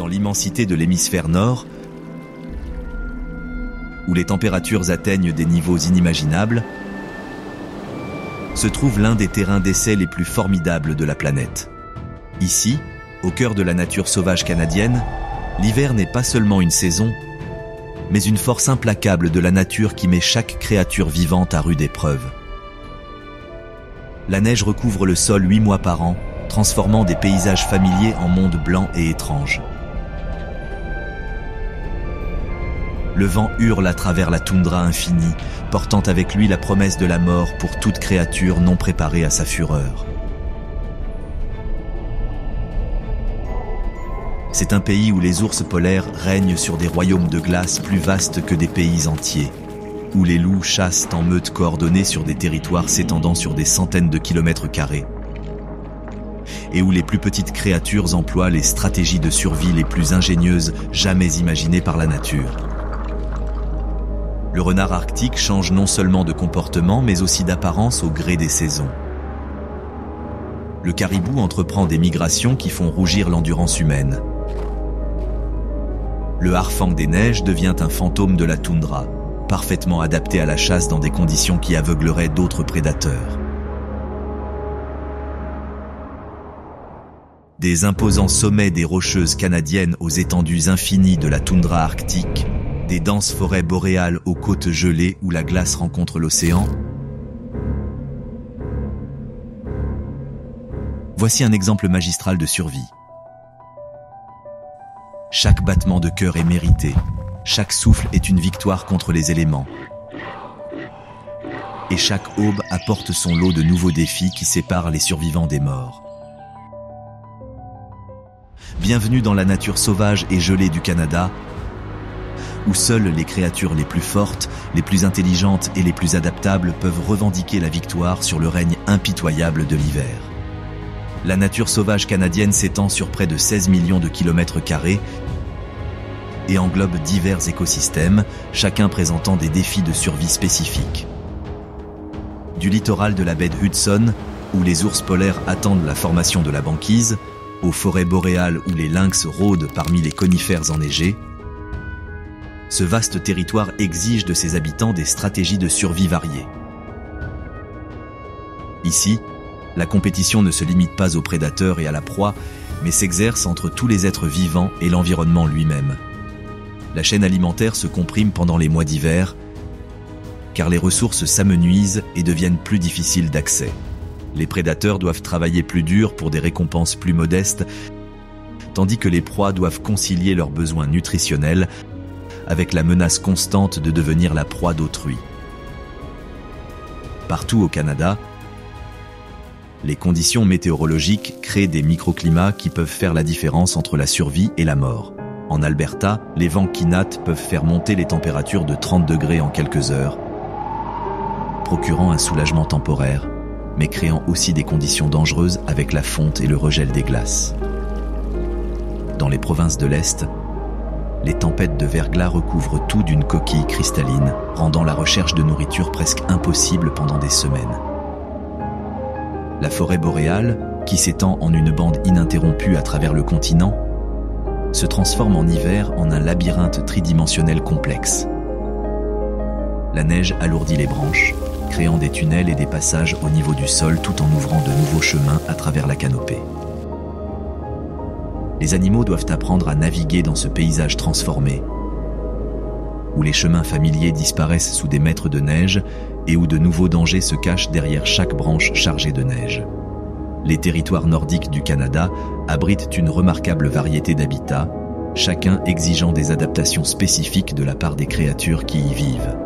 l'immensité de l'hémisphère nord, où les températures atteignent des niveaux inimaginables, se trouve l'un des terrains d'essai les plus formidables de la planète. Ici, au cœur de la nature sauvage canadienne, l'hiver n'est pas seulement une saison, mais une force implacable de la nature qui met chaque créature vivante à rude épreuve. La neige recouvre le sol 8 mois par an, transformant des paysages familiers en mondes blancs et étranges. Le vent hurle à travers la toundra infinie, portant avec lui la promesse de la mort pour toute créature non préparée à sa fureur. C'est un pays où les ours polaires règnent sur des royaumes de glace plus vastes que des pays entiers, où les loups chassent en meutes coordonnées sur des territoires s'étendant sur des centaines de kilomètres carrés, et où les plus petites créatures emploient les stratégies de survie les plus ingénieuses jamais imaginées par la nature. Le renard arctique change non seulement de comportement, mais aussi d'apparence au gré des saisons. Le caribou entreprend des migrations qui font rougir l'endurance humaine. Le harfang des neiges devient un fantôme de la toundra, parfaitement adapté à la chasse dans des conditions qui aveugleraient d'autres prédateurs. Des imposants sommets des Rocheuses canadiennes aux étendues infinies de la toundra arctique, des denses forêts boréales aux côtes gelées où la glace rencontre l'océan. Voici un exemple magistral de survie. Chaque battement de cœur est mérité, chaque souffle est une victoire contre les éléments. Et chaque aube apporte son lot de nouveaux défis qui séparent les survivants des morts. Bienvenue dans la nature sauvage et gelée du Canada, où seules les créatures les plus fortes, les plus intelligentes et les plus adaptables peuvent revendiquer la victoire sur le règne impitoyable de l'hiver. La nature sauvage canadienne s'étend sur près de 16 millions de kilomètres carrés et englobe divers écosystèmes, chacun présentant des défis de survie spécifiques. Du littoral de la baie de Hudson, où les ours polaires attendent la formation de la banquise, aux forêts boréales où les lynx rôdent parmi les conifères enneigés, ce vaste territoire exige de ses habitants des stratégies de survie variées. Ici, la compétition ne se limite pas aux prédateurs et à la proie, mais s'exerce entre tous les êtres vivants et l'environnement lui-même. La chaîne alimentaire se comprime pendant les mois d'hiver, car les ressources s'amenuisent et deviennent plus difficiles d'accès. Les prédateurs doivent travailler plus dur pour des récompenses plus modestes, tandis que les proies doivent concilier leurs besoins nutritionnels avec la menace constante de devenir la proie d'autrui. Partout au Canada, les conditions météorologiques créent des microclimats qui peuvent faire la différence entre la survie et la mort. En Alberta, les vents Kinat peuvent faire monter les températures de 30 degrés en quelques heures, procurant un soulagement temporaire, mais créant aussi des conditions dangereuses avec la fonte et le regel des glaces. Dans les provinces de l'Est, les tempêtes de verglas recouvrent tout d'une coquille cristalline, rendant la recherche de nourriture presque impossible pendant des semaines. La forêt boréale, qui s'étend en une bande ininterrompue à travers le continent, se transforme en hiver en un labyrinthe tridimensionnel complexe. La neige alourdit les branches, créant des tunnels et des passages au niveau du sol tout en ouvrant de nouveaux chemins à travers la canopée. Les animaux doivent apprendre à naviguer dans ce paysage transformé, où les chemins familiers disparaissent sous des mètres de neige et où de nouveaux dangers se cachent derrière chaque branche chargée de neige. Les territoires nordiques du Canada abritent une remarquable variété d'habitats, chacun exigeant des adaptations spécifiques de la part des créatures qui y vivent.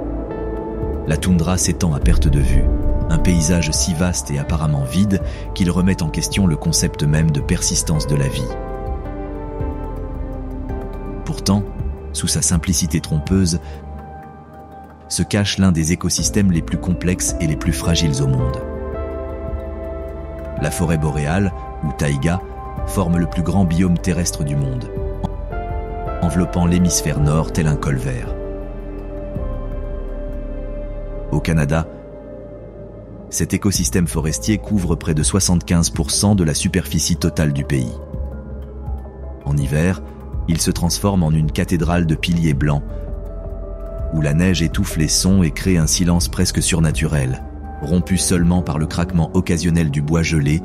La toundra s'étend à perte de vue, un paysage si vaste et apparemment vide qu'il remet en question le concept même de persistance de la vie. Pourtant, sous sa simplicité trompeuse, se cache l'un des écosystèmes les plus complexes et les plus fragiles au monde. La forêt boréale, ou taïga, forme le plus grand biome terrestre du monde, enveloppant l'hémisphère nord tel un col vert. Au Canada, cet écosystème forestier couvre près de 75% de la superficie totale du pays. En hiver, il se transforme en une cathédrale de piliers blancs, où la neige étouffe les sons et crée un silence presque surnaturel, rompu seulement par le craquement occasionnel du bois gelé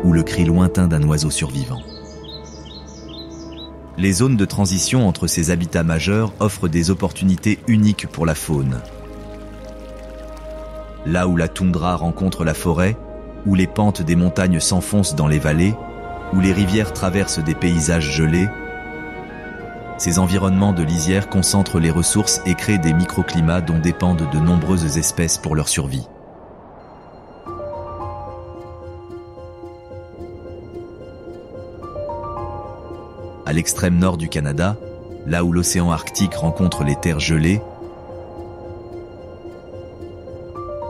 ou le cri lointain d'un oiseau survivant. Les zones de transition entre ces habitats majeurs offrent des opportunités uniques pour la faune. Là où la toundra rencontre la forêt, où les pentes des montagnes s'enfoncent dans les vallées, où les rivières traversent des paysages gelés, ces environnements de lisière concentrent les ressources et créent des microclimats dont dépendent de nombreuses espèces pour leur survie. À l'extrême nord du Canada, là où l'océan Arctique rencontre les terres gelées,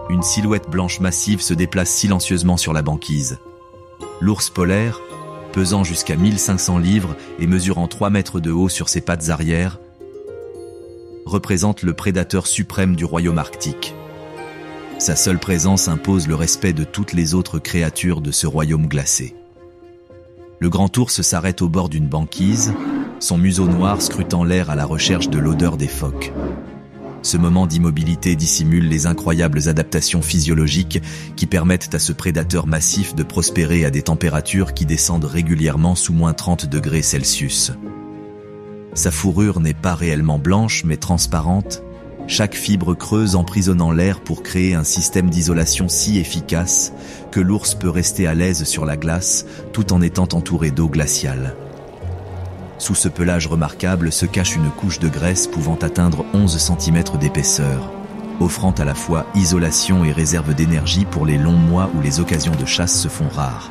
une silhouette blanche massive se déplace silencieusement sur la banquise. L'ours polaire, pesant jusqu'à 1500 livres et mesurant 3 mètres de haut sur ses pattes arrière, représente le prédateur suprême du royaume arctique. Sa seule présence impose le respect de toutes les autres créatures de ce royaume glacé. Le grand ours s'arrête au bord d'une banquise, son museau noir scrutant l'air à la recherche de l'odeur des phoques. Ce moment d'immobilité dissimule les incroyables adaptations physiologiques qui permettent à ce prédateur massif de prospérer à des températures qui descendent régulièrement sous moins 30 degrés Celsius. Sa fourrure n'est pas réellement blanche mais transparente, chaque fibre creuse emprisonnant l'air pour créer un système d'isolation si efficace que l'ours peut rester à l'aise sur la glace tout en étant entouré d'eau glaciale. Sous ce pelage remarquable se cache une couche de graisse pouvant atteindre 11 cm d'épaisseur, offrant à la fois isolation et réserve d'énergie pour les longs mois où les occasions de chasse se font rares.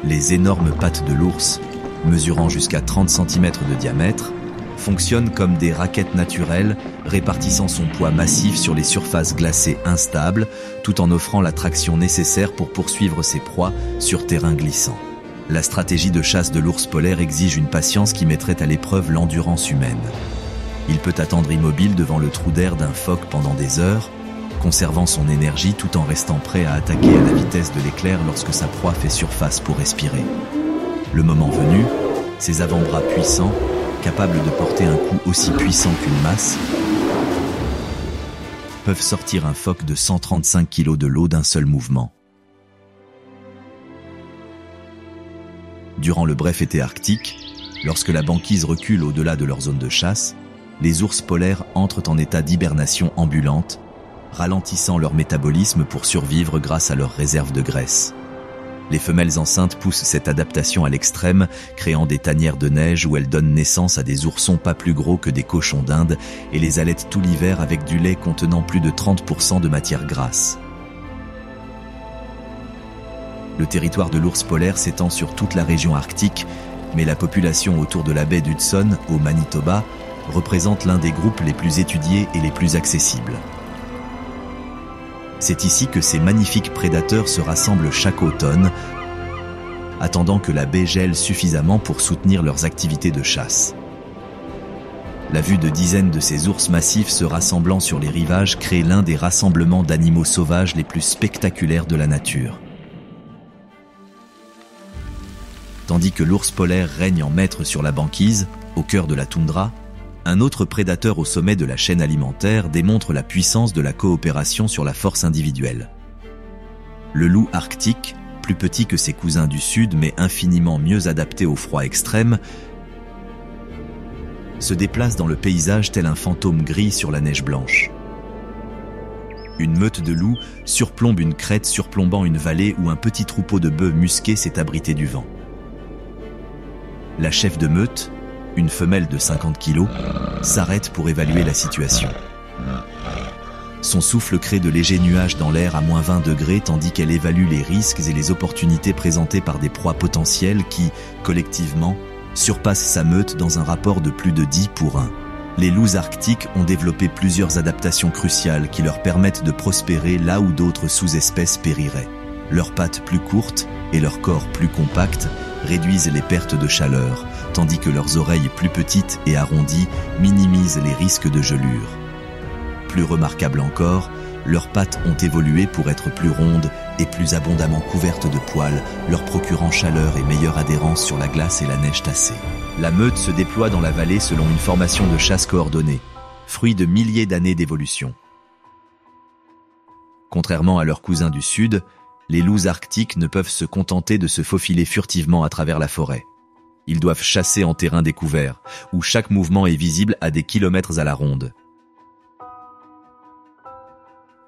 Les énormes pattes de l'ours, mesurant jusqu'à 30 cm de diamètre, fonctionnent comme des raquettes naturelles, répartissant son poids massif sur les surfaces glacées instables, tout en offrant la traction nécessaire pour poursuivre ses proies sur terrain glissant. La stratégie de chasse de l'ours polaire exige une patience qui mettrait à l'épreuve l'endurance humaine. Il peut attendre immobile devant le trou d'air d'un phoque pendant des heures, conservant son énergie tout en restant prêt à attaquer à la vitesse de l'éclair lorsque sa proie fait surface pour respirer. Le moment venu, ses avant-bras puissants, capables de porter un coup aussi puissant qu'une masse, peuvent sortir un phoque de 135 kg de l'eau d'un seul mouvement. Durant le bref été arctique, lorsque la banquise recule au-delà de leur zone de chasse, les ours polaires entrent en état d'hibernation ambulante, ralentissant leur métabolisme pour survivre grâce à leurs réserves de graisse. Les femelles enceintes poussent cette adaptation à l'extrême, créant des tanières de neige où elles donnent naissance à des oursons pas plus gros que des cochons d'Inde et les allaitent tout l'hiver avec du lait contenant plus de 30% de matière grasse. Le territoire de l'ours polaire s'étend sur toute la région arctique, mais la population autour de la baie d'Hudson, au Manitoba, représente l'un des groupes les plus étudiés et les plus accessibles. C'est ici que ces magnifiques prédateurs se rassemblent chaque automne, attendant que la baie gèle suffisamment pour soutenir leurs activités de chasse. La vue de dizaines de ces ours massifs se rassemblant sur les rivages crée l'un des rassemblements d'animaux sauvages les plus spectaculaires de la nature. Tandis que l'ours polaire règne en maître sur la banquise, au cœur de la toundra, un autre prédateur au sommet de la chaîne alimentaire démontre la puissance de la coopération sur la force individuelle. Le loup arctique, plus petit que ses cousins du sud mais infiniment mieux adapté au froid extrême, se déplace dans le paysage tel un fantôme gris sur la neige blanche. Une meute de loups surplombe une crête surplombant une vallée où un petit troupeau de bœufs musqués s'est abrité du vent. La chef de meute, une femelle de 50 kg, s'arrête pour évaluer la situation. Son souffle crée de légers nuages dans l'air à moins 20 degrés tandis qu'elle évalue les risques et les opportunités présentées par des proies potentielles qui, collectivement, surpassent sa meute dans un rapport de plus de 10 pour 1. Les loups arctiques ont développé plusieurs adaptations cruciales qui leur permettent de prospérer là où d'autres sous-espèces périraient. Leurs pattes plus courtes et leur corps plus compact réduisent les pertes de chaleur, tandis que leurs oreilles plus petites et arrondies minimisent les risques de gelure. Plus remarquable encore, leurs pattes ont évolué pour être plus rondes et plus abondamment couvertes de poils, leur procurant chaleur et meilleure adhérence sur la glace et la neige tassée. La meute se déploie dans la vallée selon une formation de chasse coordonnée, fruit de milliers d'années d'évolution. Contrairement à leurs cousins du sud, les loups arctiques ne peuvent se contenter de se faufiler furtivement à travers la forêt. Ils doivent chasser en terrain découvert, où chaque mouvement est visible à des kilomètres à la ronde.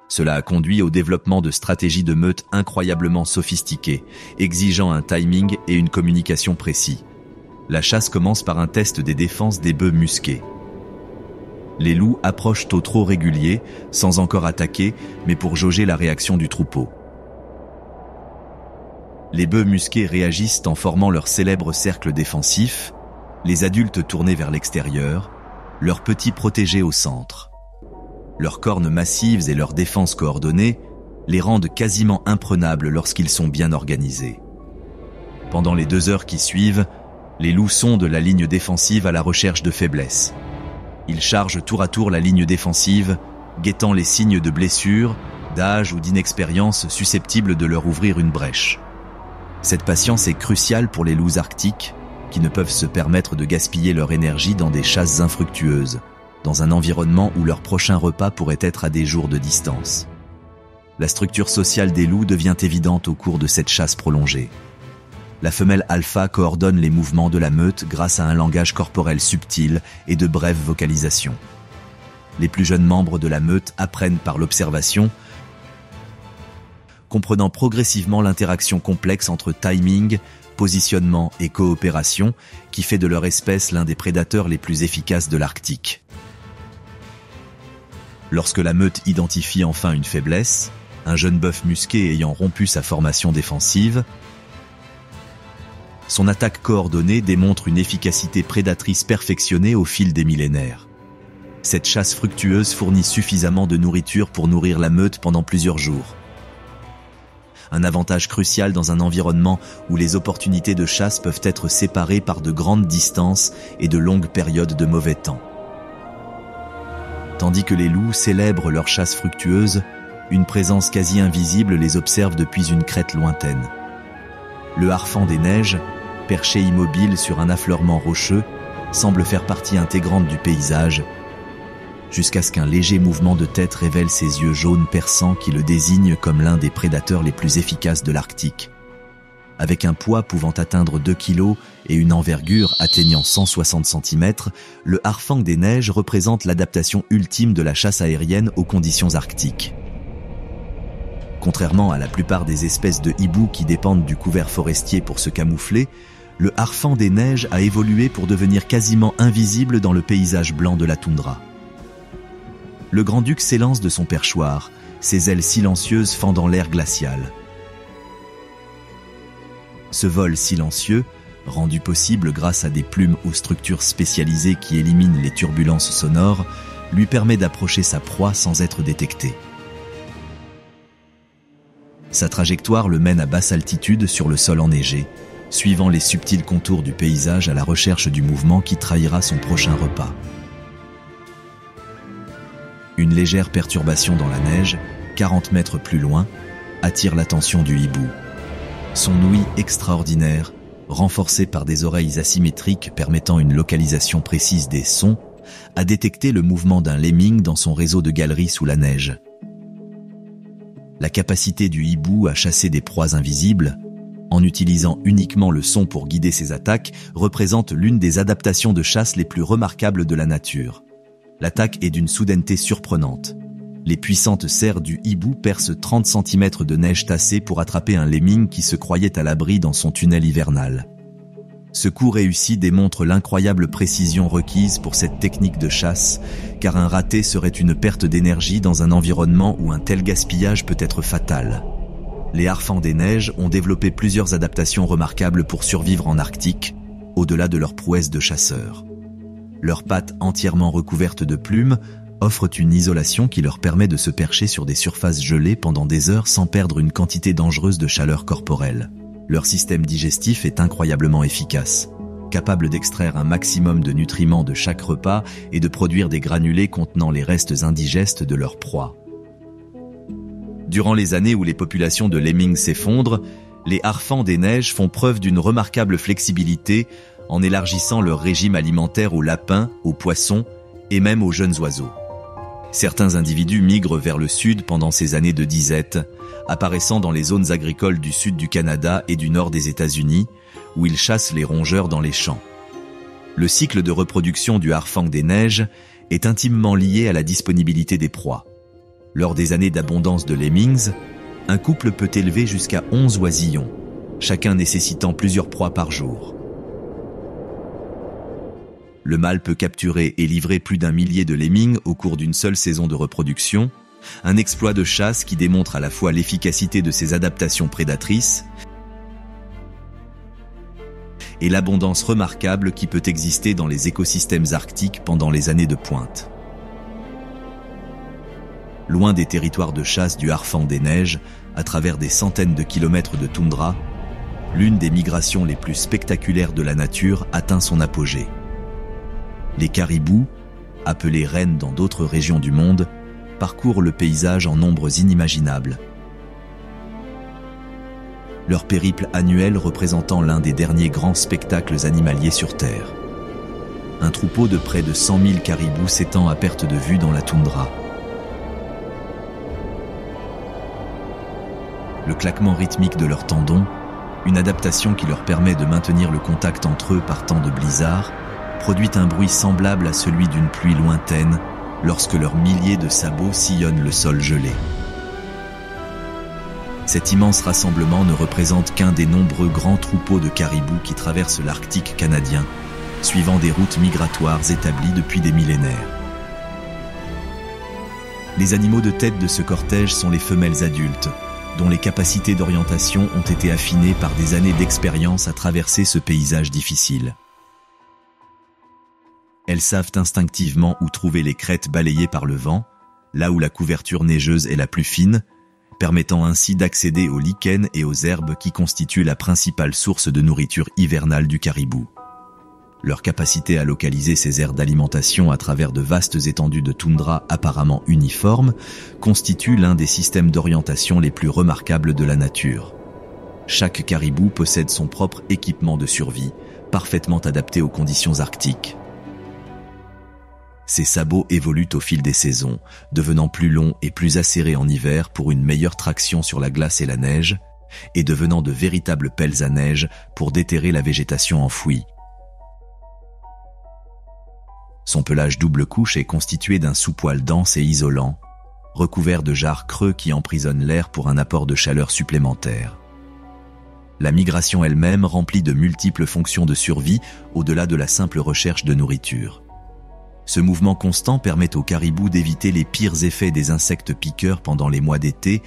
Cela a conduit au développement de stratégies de meute incroyablement sophistiquées, exigeant un timing et une communication précis. La chasse commence par un test des défenses des bœufs musqués. Les loups approchent au trot régulier, sans encore attaquer, mais pour jauger la réaction du troupeau. Les bœufs musqués réagissent en formant leur célèbre cercle défensif, les adultes tournés vers l'extérieur, leurs petits protégés au centre. Leurs cornes massives et leurs défenses coordonnées les rendent quasiment imprenables lorsqu'ils sont bien organisés. Pendant les 2 heures qui suivent, les loups sondent la ligne défensive à la recherche de faiblesses. Ils chargent tour à tour la ligne défensive, guettant les signes de blessure, d'âge ou d'inexpérience susceptibles de leur ouvrir une brèche. Cette patience est cruciale pour les loups arctiques, qui ne peuvent se permettre de gaspiller leur énergie dans des chasses infructueuses, dans un environnement où leur prochain repas pourrait être à des jours de distance. La structure sociale des loups devient évidente au cours de cette chasse prolongée. La femelle alpha coordonne les mouvements de la meute grâce à un langage corporel subtil et de brèves vocalisations. Les plus jeunes membres de la meute apprennent par l'observation, comprenant progressivement l'interaction complexe entre timing, positionnement et coopération qui fait de leur espèce l'un des prédateurs les plus efficaces de l'Arctique. Lorsque la meute identifie enfin une faiblesse, un jeune bœuf musqué ayant rompu sa formation défensive, son attaque coordonnée démontre une efficacité prédatrice perfectionnée au fil des millénaires. Cette chasse fructueuse fournit suffisamment de nourriture pour nourrir la meute pendant plusieurs jours. Un avantage crucial dans un environnement où les opportunités de chasse peuvent être séparées par de grandes distances et de longues périodes de mauvais temps. Tandis que les loups célèbrent leur chasse fructueuse, une présence quasi invisible les observe depuis une crête lointaine. Le harfang des neiges, perché immobile sur un affleurement rocheux, semble faire partie intégrante du paysage, jusqu'à ce qu'un léger mouvement de tête révèle ses yeux jaunes perçants qui le désignent comme l'un des prédateurs les plus efficaces de l'Arctique. Avec un poids pouvant atteindre 2 kg et une envergure atteignant 160 cm, le harfang des neiges représente l'adaptation ultime de la chasse aérienne aux conditions arctiques. Contrairement à la plupart des espèces de hibou qui dépendent du couvert forestier pour se camoufler, le harfang des neiges a évolué pour devenir quasiment invisible dans le paysage blanc de la toundra. Le grand-duc s'élance de son perchoir, ses ailes silencieuses fendant l'air glacial. Ce vol silencieux, rendu possible grâce à des plumes aux structures spécialisées qui éliminent les turbulences sonores, lui permet d'approcher sa proie sans être détecté. Sa trajectoire le mène à basse altitude sur le sol enneigé, suivant les subtils contours du paysage à la recherche du mouvement qui trahira son prochain repas. Une légère perturbation dans la neige, 40 mètres plus loin, attire l'attention du hibou. Son ouïe extraordinaire, renforcée par des oreilles asymétriques permettant une localisation précise des sons, a détecté le mouvement d'un lemming dans son réseau de galeries sous la neige. La capacité du hibou à chasser des proies invisibles, en utilisant uniquement le son pour guider ses attaques, représente l'une des adaptations de chasse les plus remarquables de la nature. L'attaque est d'une soudaineté surprenante. Les puissantes serres du hibou percent 30 cm de neige tassée pour attraper un lemming qui se croyait à l'abri dans son tunnel hivernal. Ce coup réussi démontre l'incroyable précision requise pour cette technique de chasse, car un raté serait une perte d'énergie dans un environnement où un tel gaspillage peut être fatal. Les harfangs des neiges ont développé plusieurs adaptations remarquables pour survivre en Arctique, au-delà de leur prouesse de chasseurs. Leurs pattes entièrement recouvertes de plumes offrent une isolation qui leur permet de se percher sur des surfaces gelées pendant des heures sans perdre une quantité dangereuse de chaleur corporelle. Leur système digestif est incroyablement efficace, capable d'extraire un maximum de nutriments de chaque repas et de produire des granulés contenant les restes indigestes de leur proie. Durant les années où les populations de lemmings s'effondrent, les harfang des neiges font preuve d'une remarquable flexibilité en élargissant leur régime alimentaire aux lapins, aux poissons et même aux jeunes oiseaux. Certains individus migrent vers le sud pendant ces années de disette, apparaissant dans les zones agricoles du sud du Canada et du nord des États-Unis, où ils chassent les rongeurs dans les champs. Le cycle de reproduction du harfang des neiges est intimement lié à la disponibilité des proies. Lors des années d'abondance de lemmings, un couple peut élever jusqu'à 11 oisillons, chacun nécessitant plusieurs proies par jour. Le mâle peut capturer et livrer plus d'1 millier de lemmings au cours d'une seule saison de reproduction, un exploit de chasse qui démontre à la fois l'efficacité de ses adaptations prédatrices et l'abondance remarquable qui peut exister dans les écosystèmes arctiques pendant les années de pointe. Loin des territoires de chasse du harfang des neiges, à travers des centaines de kilomètres de toundra, l'une des migrations les plus spectaculaires de la nature atteint son apogée. Les caribous, appelés rennes dans d'autres régions du monde, parcourent le paysage en nombres inimaginables. Leur périple annuel représentant l'un des derniers grands spectacles animaliers sur Terre. Un troupeau de près de 100 000 caribous s'étend à perte de vue dans la toundra. Le claquement rythmique de leurs tendons, une adaptation qui leur permet de maintenir le contact entre eux par temps de blizzard, produit un bruit semblable à celui d'une pluie lointaine lorsque leurs milliers de sabots sillonnent le sol gelé. Cet immense rassemblement ne représente qu'un des nombreux grands troupeaux de caribous qui traversent l'Arctique canadien, suivant des routes migratoires établies depuis des millénaires. Les animaux de tête de ce cortège sont les femelles adultes, dont les capacités d'orientation ont été affinées par des années d'expérience à traverser ce paysage difficile. Elles savent instinctivement où trouver les crêtes balayées par le vent, là où la couverture neigeuse est la plus fine, permettant ainsi d'accéder aux lichens et aux herbes qui constituent la principale source de nourriture hivernale du caribou. Leur capacité à localiser ces aires d'alimentation à travers de vastes étendues de toundra apparemment uniformes constitue l'un des systèmes d'orientation les plus remarquables de la nature. Chaque caribou possède son propre équipement de survie, parfaitement adapté aux conditions arctiques. Ces sabots évoluent au fil des saisons, devenant plus longs et plus acérés en hiver pour une meilleure traction sur la glace et la neige, et devenant de véritables pelles à neige pour déterrer la végétation enfouie. Son pelage double couche est constitué d'un sous-poil dense et isolant, recouvert de jarres creux qui emprisonnent l'air pour un apport de chaleur supplémentaire. La migration elle-même remplit de multiples fonctions de survie au-delà de la simple recherche de nourriture. Ce mouvement constant permet aux caribous d'éviter les pires effets des insectes piqueurs pendant les mois d'été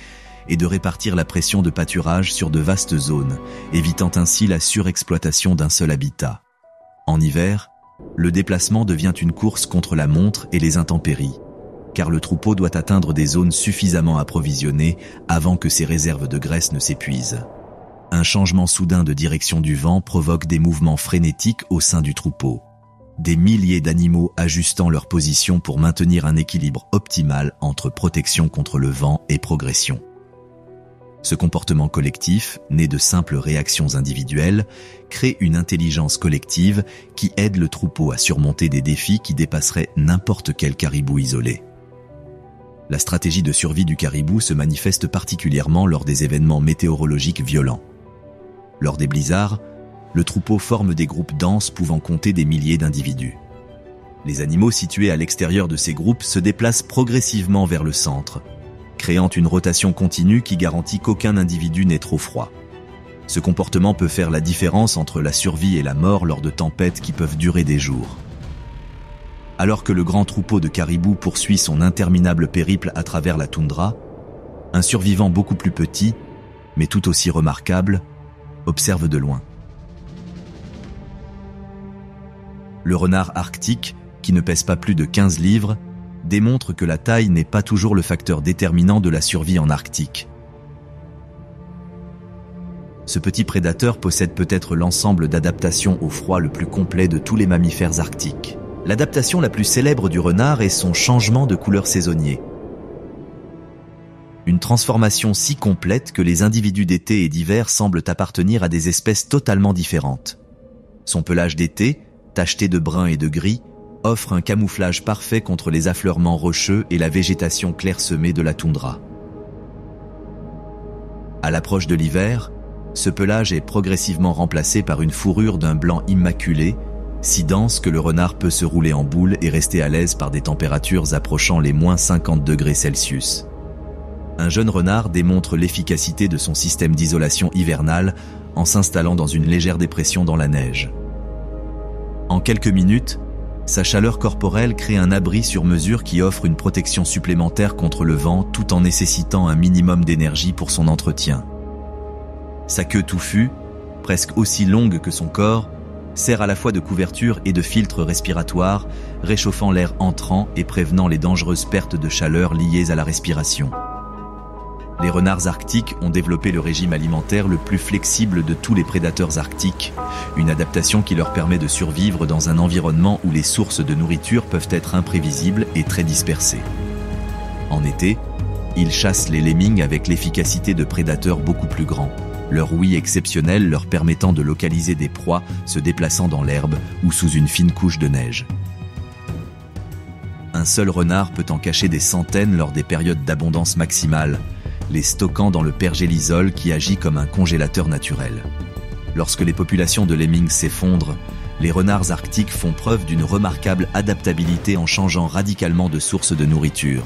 et de répartir la pression de pâturage sur de vastes zones, évitant ainsi la surexploitation d'un seul habitat. En hiver, le déplacement devient une course contre la montre et les intempéries, car le troupeau doit atteindre des zones suffisamment approvisionnées avant que ses réserves de graisse ne s'épuisent. Un changement soudain de direction du vent provoque des mouvements frénétiques au sein du troupeau. Des milliers d'animaux ajustant leur position pour maintenir un équilibre optimal entre protection contre le vent et progression. Ce comportement collectif, né de simples réactions individuelles, crée une intelligence collective qui aide le troupeau à surmonter des défis qui dépasseraient n'importe quel caribou isolé. La stratégie de survie du caribou se manifeste particulièrement lors des événements météorologiques violents. Lors des blizzards, le troupeau forme des groupes denses pouvant compter des milliers d'individus. Les animaux situés à l'extérieur de ces groupes se déplacent progressivement vers le centre, créant une rotation continue qui garantit qu'aucun individu n'est trop froid. Ce comportement peut faire la différence entre la survie et la mort lors de tempêtes qui peuvent durer des jours. Alors que le grand troupeau de caribous poursuit son interminable périple à travers la toundra, un survivant beaucoup plus petit, mais tout aussi remarquable, observe de loin. Le renard arctique, qui ne pèse pas plus de 15 livres, démontre que la taille n'est pas toujours le facteur déterminant de la survie en Arctique. Ce petit prédateur possède peut-être l'ensemble d'adaptations au froid le plus complet de tous les mammifères arctiques. L'adaptation la plus célèbre du renard est son changement de couleur saisonnier. Une transformation si complète que les individus d'été et d'hiver semblent appartenir à des espèces totalement différentes. Son pelage d'été, tacheté de brun et de gris, offre un camouflage parfait contre les affleurements rocheux et la végétation clairsemée de la toundra. À l'approche de l'hiver, ce pelage est progressivement remplacé par une fourrure d'un blanc immaculé, si dense que le renard peut se rouler en boule et rester à l'aise par des températures approchant les -50°C. Un jeune renard démontre l'efficacité de son système d'isolation hivernale en s'installant dans une légère dépression dans la neige. En quelques minutes, sa chaleur corporelle crée un abri sur mesure qui offre une protection supplémentaire contre le vent tout en nécessitant un minimum d'énergie pour son entretien. Sa queue touffue, presque aussi longue que son corps, sert à la fois de couverture et de filtre respiratoire, réchauffant l'air entrant et prévenant les dangereuses pertes de chaleur liées à la respiration. Les renards arctiques ont développé le régime alimentaire le plus flexible de tous les prédateurs arctiques, une adaptation qui leur permet de survivre dans un environnement où les sources de nourriture peuvent être imprévisibles et très dispersées. En été, ils chassent les lemmings avec l'efficacité de prédateurs beaucoup plus grands, leur ouïe exceptionnelle leur permettant de localiser des proies se déplaçant dans l'herbe ou sous une fine couche de neige. Un seul renard peut en cacher des centaines lors des périodes d'abondance maximale, les stockant dans le pergélisol qui agit comme un congélateur naturel. Lorsque les populations de lemmings s'effondrent, les renards arctiques font preuve d'une remarquable adaptabilité en changeant radicalement de source de nourriture.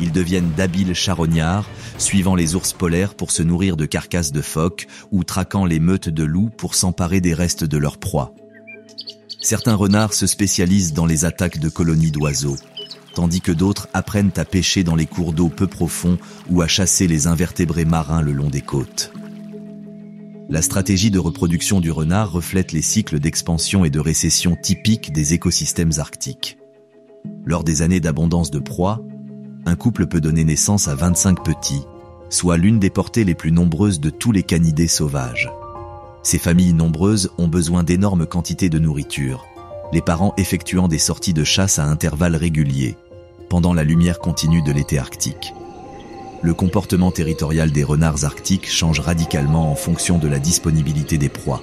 Ils deviennent d'habiles charognards, suivant les ours polaires pour se nourrir de carcasses de phoques ou traquant les meutes de loups pour s'emparer des restes de leur proie. Certains renards se spécialisent dans les attaques de colonies d'oiseaux, tandis que d'autres apprennent à pêcher dans les cours d'eau peu profonds ou à chasser les invertébrés marins le long des côtes. La stratégie de reproduction du renard reflète les cycles d'expansion et de récession typiques des écosystèmes arctiques. Lors des années d'abondance de proies, un couple peut donner naissance à 25 petits, soit l'une des portées les plus nombreuses de tous les canidés sauvages. Ces familles nombreuses ont besoin d'énormes quantités de nourriture, les parents effectuant des sorties de chasse à intervalles réguliers, pendant la lumière continue de l'été arctique. Le comportement territorial des renards arctiques change radicalement en fonction de la disponibilité des proies.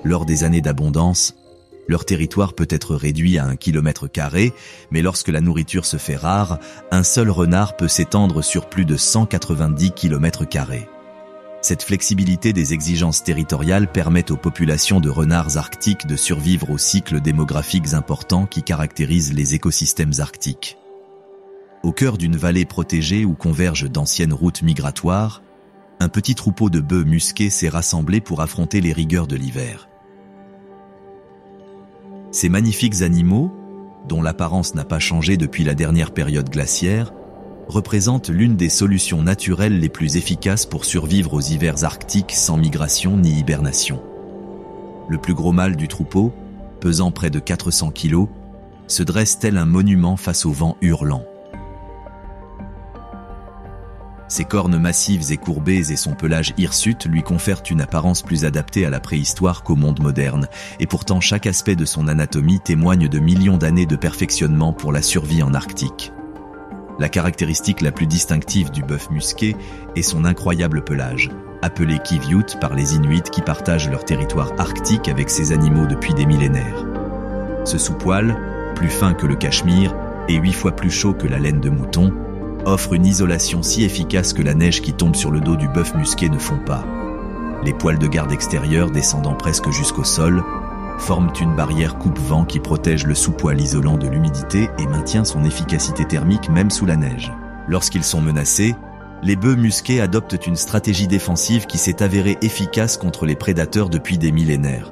Lors des années d'abondance, leur territoire peut être réduit à 1 km², mais lorsque la nourriture se fait rare, un seul renard peut s'étendre sur plus de 190 km². Cette flexibilité des exigences territoriales permet aux populations de renards arctiques de survivre aux cycles démographiques importants qui caractérisent les écosystèmes arctiques. Au cœur d'une vallée protégée où convergent d'anciennes routes migratoires, un petit troupeau de bœufs musqués s'est rassemblé pour affronter les rigueurs de l'hiver. Ces magnifiques animaux, dont l'apparence n'a pas changé depuis la dernière période glaciaire, représentent l'une des solutions naturelles les plus efficaces pour survivre aux hivers arctiques sans migration ni hibernation. Le plus gros mâle du troupeau, pesant près de 400 kg, se dresse tel un monument face au vent hurlant. Ses cornes massives et courbées et son pelage hirsute lui confèrent une apparence plus adaptée à la préhistoire qu'au monde moderne, et pourtant chaque aspect de son anatomie témoigne de millions d'années de perfectionnement pour la survie en Arctique. La caractéristique la plus distinctive du bœuf musqué est son incroyable pelage, appelé kiviut par les Inuits qui partagent leur territoire arctique avec ces animaux depuis des millénaires. Ce sous-poil, plus fin que le cachemire et 8 fois plus chaud que la laine de mouton, offre une isolation si efficace que la neige qui tombe sur le dos du bœuf musqué ne fond pas. Les poils de garde extérieurs descendant presque jusqu'au sol forment une barrière coupe-vent qui protège le sous-poil isolant de l'humidité et maintient son efficacité thermique même sous la neige. Lorsqu'ils sont menacés, les bœufs musqués adoptent une stratégie défensive qui s'est avérée efficace contre les prédateurs depuis des millénaires.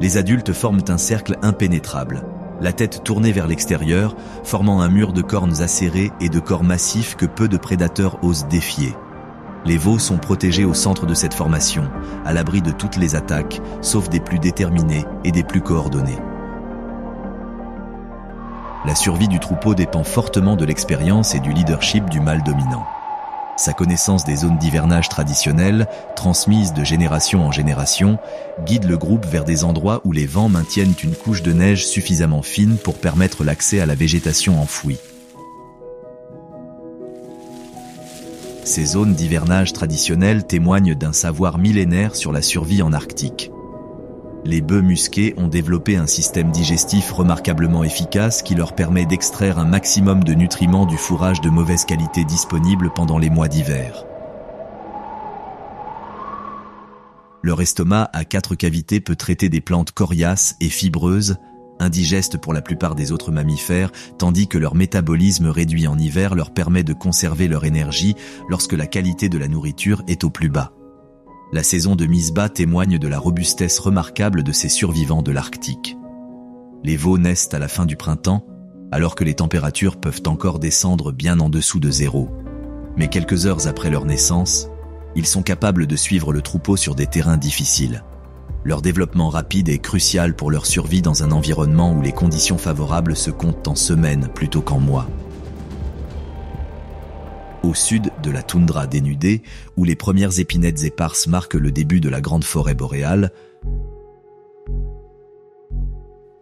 Les adultes forment un cercle impénétrable, la tête tournée vers l'extérieur, formant un mur de cornes acérées et de corps massifs que peu de prédateurs osent défier. Les veaux sont protégés au centre de cette formation, à l'abri de toutes les attaques, sauf des plus déterminés et des plus coordonnés. La survie du troupeau dépend fortement de l'expérience et du leadership du mâle dominant. Sa connaissance des zones d'hivernage traditionnelles, transmises de génération en génération, guide le groupe vers des endroits où les vents maintiennent une couche de neige suffisamment fine pour permettre l'accès à la végétation enfouie. Ces zones d'hivernage traditionnelles témoignent d'un savoir millénaire sur la survie en Arctique. Les bœufs musqués ont développé un système digestif remarquablement efficace qui leur permet d'extraire un maximum de nutriments du fourrage de mauvaise qualité disponible pendant les mois d'hiver. Leur estomac à 4 cavités peut traiter des plantes coriaces et fibreuses, indigestes pour la plupart des autres mammifères, tandis que leur métabolisme réduit en hiver leur permet de conserver leur énergie lorsque la qualité de la nourriture est au plus bas. La saison de mise bas témoigne de la robustesse remarquable de ces survivants de l'Arctique. Les veaux naissent à la fin du printemps, alors que les températures peuvent encore descendre bien en dessous de zéro. Mais quelques heures après leur naissance, ils sont capables de suivre le troupeau sur des terrains difficiles. Leur développement rapide est crucial pour leur survie dans un environnement où les conditions favorables se comptent en semaines plutôt qu'en mois. Au sud de la toundra dénudée, où les premières épinettes éparses marquent le début de la grande forêt boréale,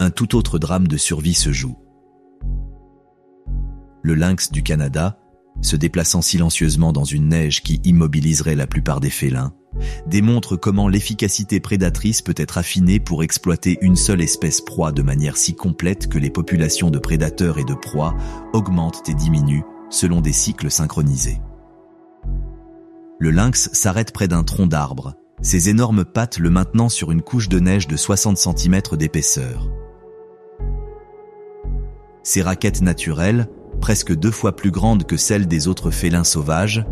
un tout autre drame de survie se joue. Le lynx du Canada, se déplaçant silencieusement dans une neige qui immobiliserait la plupart des félins, démontre comment l'efficacité prédatrice peut être affinée pour exploiter une seule espèce proie de manière si complète que les populations de prédateurs et de proies augmentent et diminuent selon des cycles synchronisés. Le lynx s'arrête près d'un tronc d'arbre, ses énormes pattes le maintenant sur une couche de neige de 60 cm d'épaisseur. Ses raquettes naturelles, presque 2 fois plus grandes que celles des autres félins sauvages,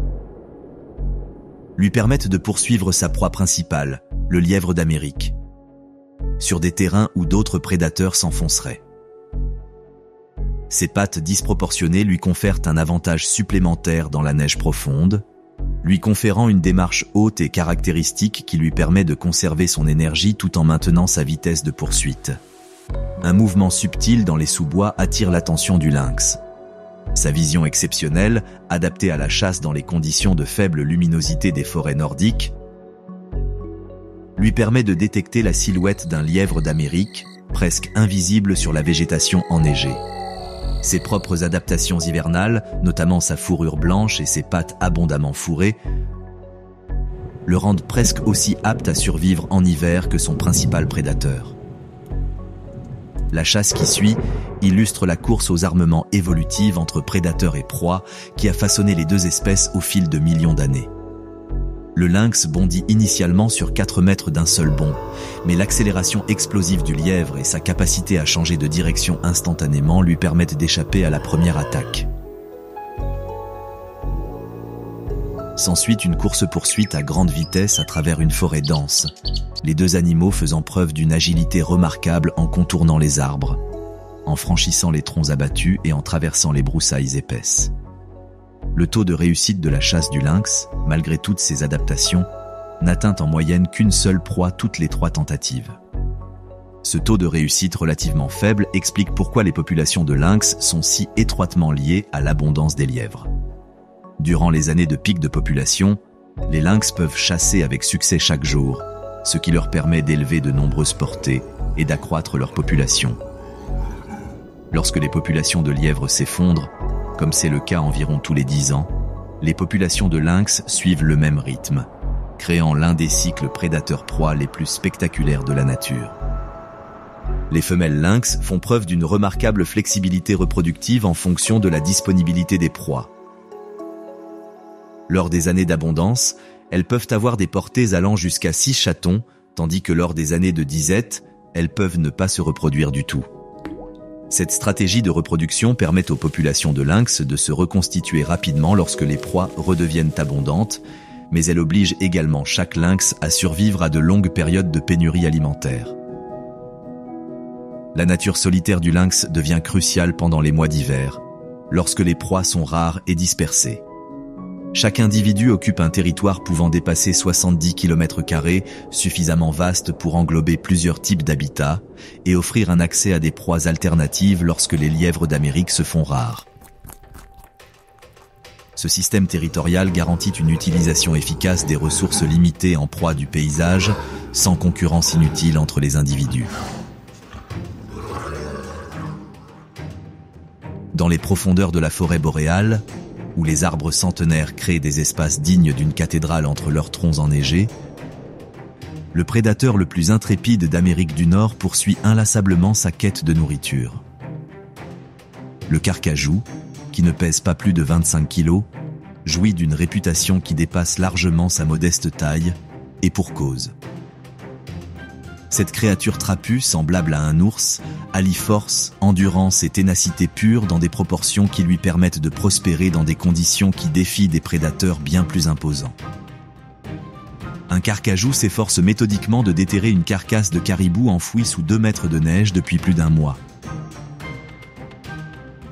lui permettent de poursuivre sa proie principale, le lièvre d'Amérique, sur des terrains où d'autres prédateurs s'enfonceraient. Ses pattes disproportionnées lui confèrent un avantage supplémentaire dans la neige profonde, lui conférant une démarche haute et caractéristique qui lui permet de conserver son énergie tout en maintenant sa vitesse de poursuite. Un mouvement subtil dans les sous-bois attire l'attention du lynx. Sa vision exceptionnelle, adaptée à la chasse dans les conditions de faible luminosité des forêts nordiques, lui permet de détecter la silhouette d'un lièvre d'Amérique, presque invisible sur la végétation enneigée. Ses propres adaptations hivernales, notamment sa fourrure blanche et ses pattes abondamment fourrées, le rendent presque aussi apte à survivre en hiver que son principal prédateur. La chasse qui suit illustre la course aux armements évolutive entre prédateurs et proies qui a façonné les deux espèces au fil de millions d'années. Le lynx bondit initialement sur 4 mètres d'un seul bond, mais l'accélération explosive du lièvre et sa capacité à changer de direction instantanément lui permettent d'échapper à la première attaque. S'ensuit une course-poursuite à grande vitesse à travers une forêt dense, les deux animaux faisant preuve d'une agilité remarquable en contournant les arbres, en franchissant les troncs abattus et en traversant les broussailles épaisses. Le taux de réussite de la chasse du lynx, malgré toutes ses adaptations, n'atteint en moyenne qu'une seule proie toutes les 3 tentatives. Ce taux de réussite relativement faible explique pourquoi les populations de lynx sont si étroitement liées à l'abondance des lièvres. Durant les années de pic de population, les lynx peuvent chasser avec succès chaque jour, ce qui leur permet d'élever de nombreuses portées et d'accroître leur population. Lorsque les populations de lièvres s'effondrent, comme c'est le cas environ tous les 10 ans, les populations de lynx suivent le même rythme, créant l'un des cycles prédateurs-proies les plus spectaculaires de la nature. Les femelles lynx font preuve d'une remarquable flexibilité reproductive en fonction de la disponibilité des proies. Lors des années d'abondance, elles peuvent avoir des portées allant jusqu'à 6 chatons, tandis que lors des années de disette, elles peuvent ne pas se reproduire du tout. Cette stratégie de reproduction permet aux populations de lynx de se reconstituer rapidement lorsque les proies redeviennent abondantes, mais elle oblige également chaque lynx à survivre à de longues périodes de pénurie alimentaire. La nature solitaire du lynx devient cruciale pendant les mois d'hiver, lorsque les proies sont rares et dispersées. Chaque individu occupe un territoire pouvant dépasser 70 km², suffisamment vaste pour englober plusieurs types d'habitats et offrir un accès à des proies alternatives lorsque les lièvres d'Amérique se font rares. Ce système territorial garantit une utilisation efficace des ressources limitées en proie du paysage, sans concurrence inutile entre les individus. Dans les profondeurs de la forêt boréale, où les arbres centenaires créent des espaces dignes d'une cathédrale entre leurs troncs enneigés, le prédateur le plus intrépide d'Amérique du Nord poursuit inlassablement sa quête de nourriture. Le carcajou, qui ne pèse pas plus de 25 kilos, jouit d'une réputation qui dépasse largement sa modeste taille, et pour cause. Cette créature trapue, semblable à un ours, allie force, endurance et ténacité pure dans des proportions qui lui permettent de prospérer dans des conditions qui défient des prédateurs bien plus imposants. Un carcajou s'efforce méthodiquement de déterrer une carcasse de caribou enfouie sous 2 mètres de neige depuis plus d'1 mois.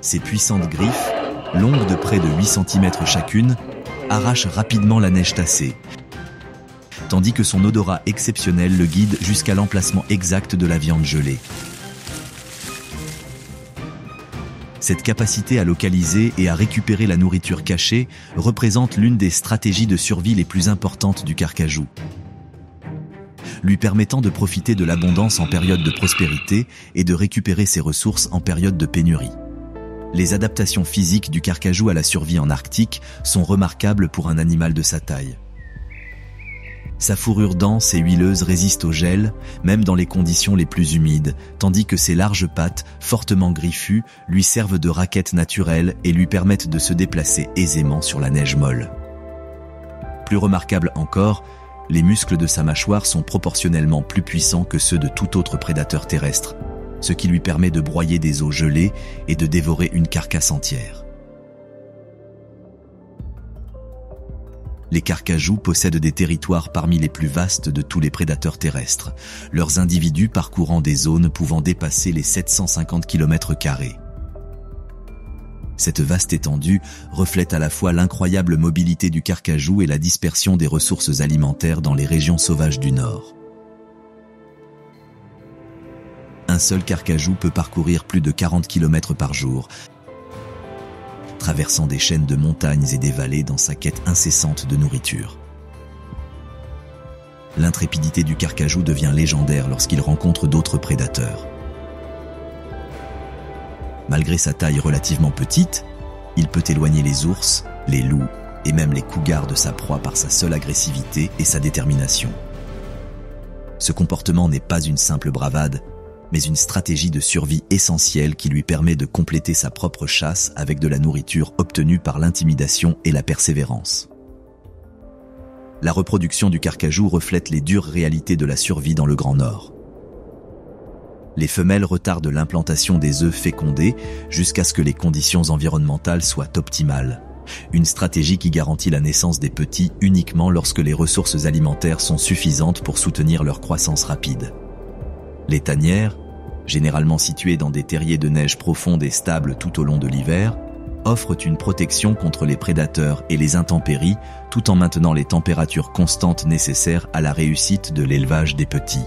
Ses puissantes griffes, longues de près de 8 cm chacune, arrachent rapidement la neige tassée, tandis que son odorat exceptionnel le guide jusqu'à l'emplacement exact de la viande gelée. Cette capacité à localiser et à récupérer la nourriture cachée représente l'une des stratégies de survie les plus importantes du carcajou, lui permettant de profiter de l'abondance en période de prospérité et de récupérer ses ressources en période de pénurie. Les adaptations physiques du carcajou à la survie en Arctique sont remarquables pour un animal de sa taille. Sa fourrure dense et huileuse résiste au gel, même dans les conditions les plus humides, tandis que ses larges pattes, fortement griffues, lui servent de raquettes naturelles et lui permettent de se déplacer aisément sur la neige molle. Plus remarquable encore, les muscles de sa mâchoire sont proportionnellement plus puissants que ceux de tout autre prédateur terrestre, ce qui lui permet de broyer des os gelés et de dévorer une carcasse entière. Les carcajous possèdent des territoires parmi les plus vastes de tous les prédateurs terrestres, leurs individus parcourant des zones pouvant dépasser les 750 km². Cette vaste étendue reflète à la fois l'incroyable mobilité du carcajou et la dispersion des ressources alimentaires dans les régions sauvages du Nord. Un seul carcajou peut parcourir plus de 40 km par jour, traversant des chaînes de montagnes et des vallées dans sa quête incessante de nourriture. L'intrépidité du carcajou devient légendaire lorsqu'il rencontre d'autres prédateurs. Malgré sa taille relativement petite, il peut éloigner les ours, les loups et même les cougars de sa proie par sa seule agressivité et sa détermination. Ce comportement n'est pas une simple bravade, mais une stratégie de survie essentielle qui lui permet de compléter sa propre chasse avec de la nourriture obtenue par l'intimidation et la persévérance. La reproduction du carcajou reflète les dures réalités de la survie dans le Grand Nord. Les femelles retardent l'implantation des œufs fécondés jusqu'à ce que les conditions environnementales soient optimales. Une stratégie qui garantit la naissance des petits uniquement lorsque les ressources alimentaires sont suffisantes pour soutenir leur croissance rapide. Les tanières, généralement situées dans des terriers de neige profondes et stables tout au long de l'hiver, offrent une protection contre les prédateurs et les intempéries tout en maintenant les températures constantes nécessaires à la réussite de l'élevage des petits.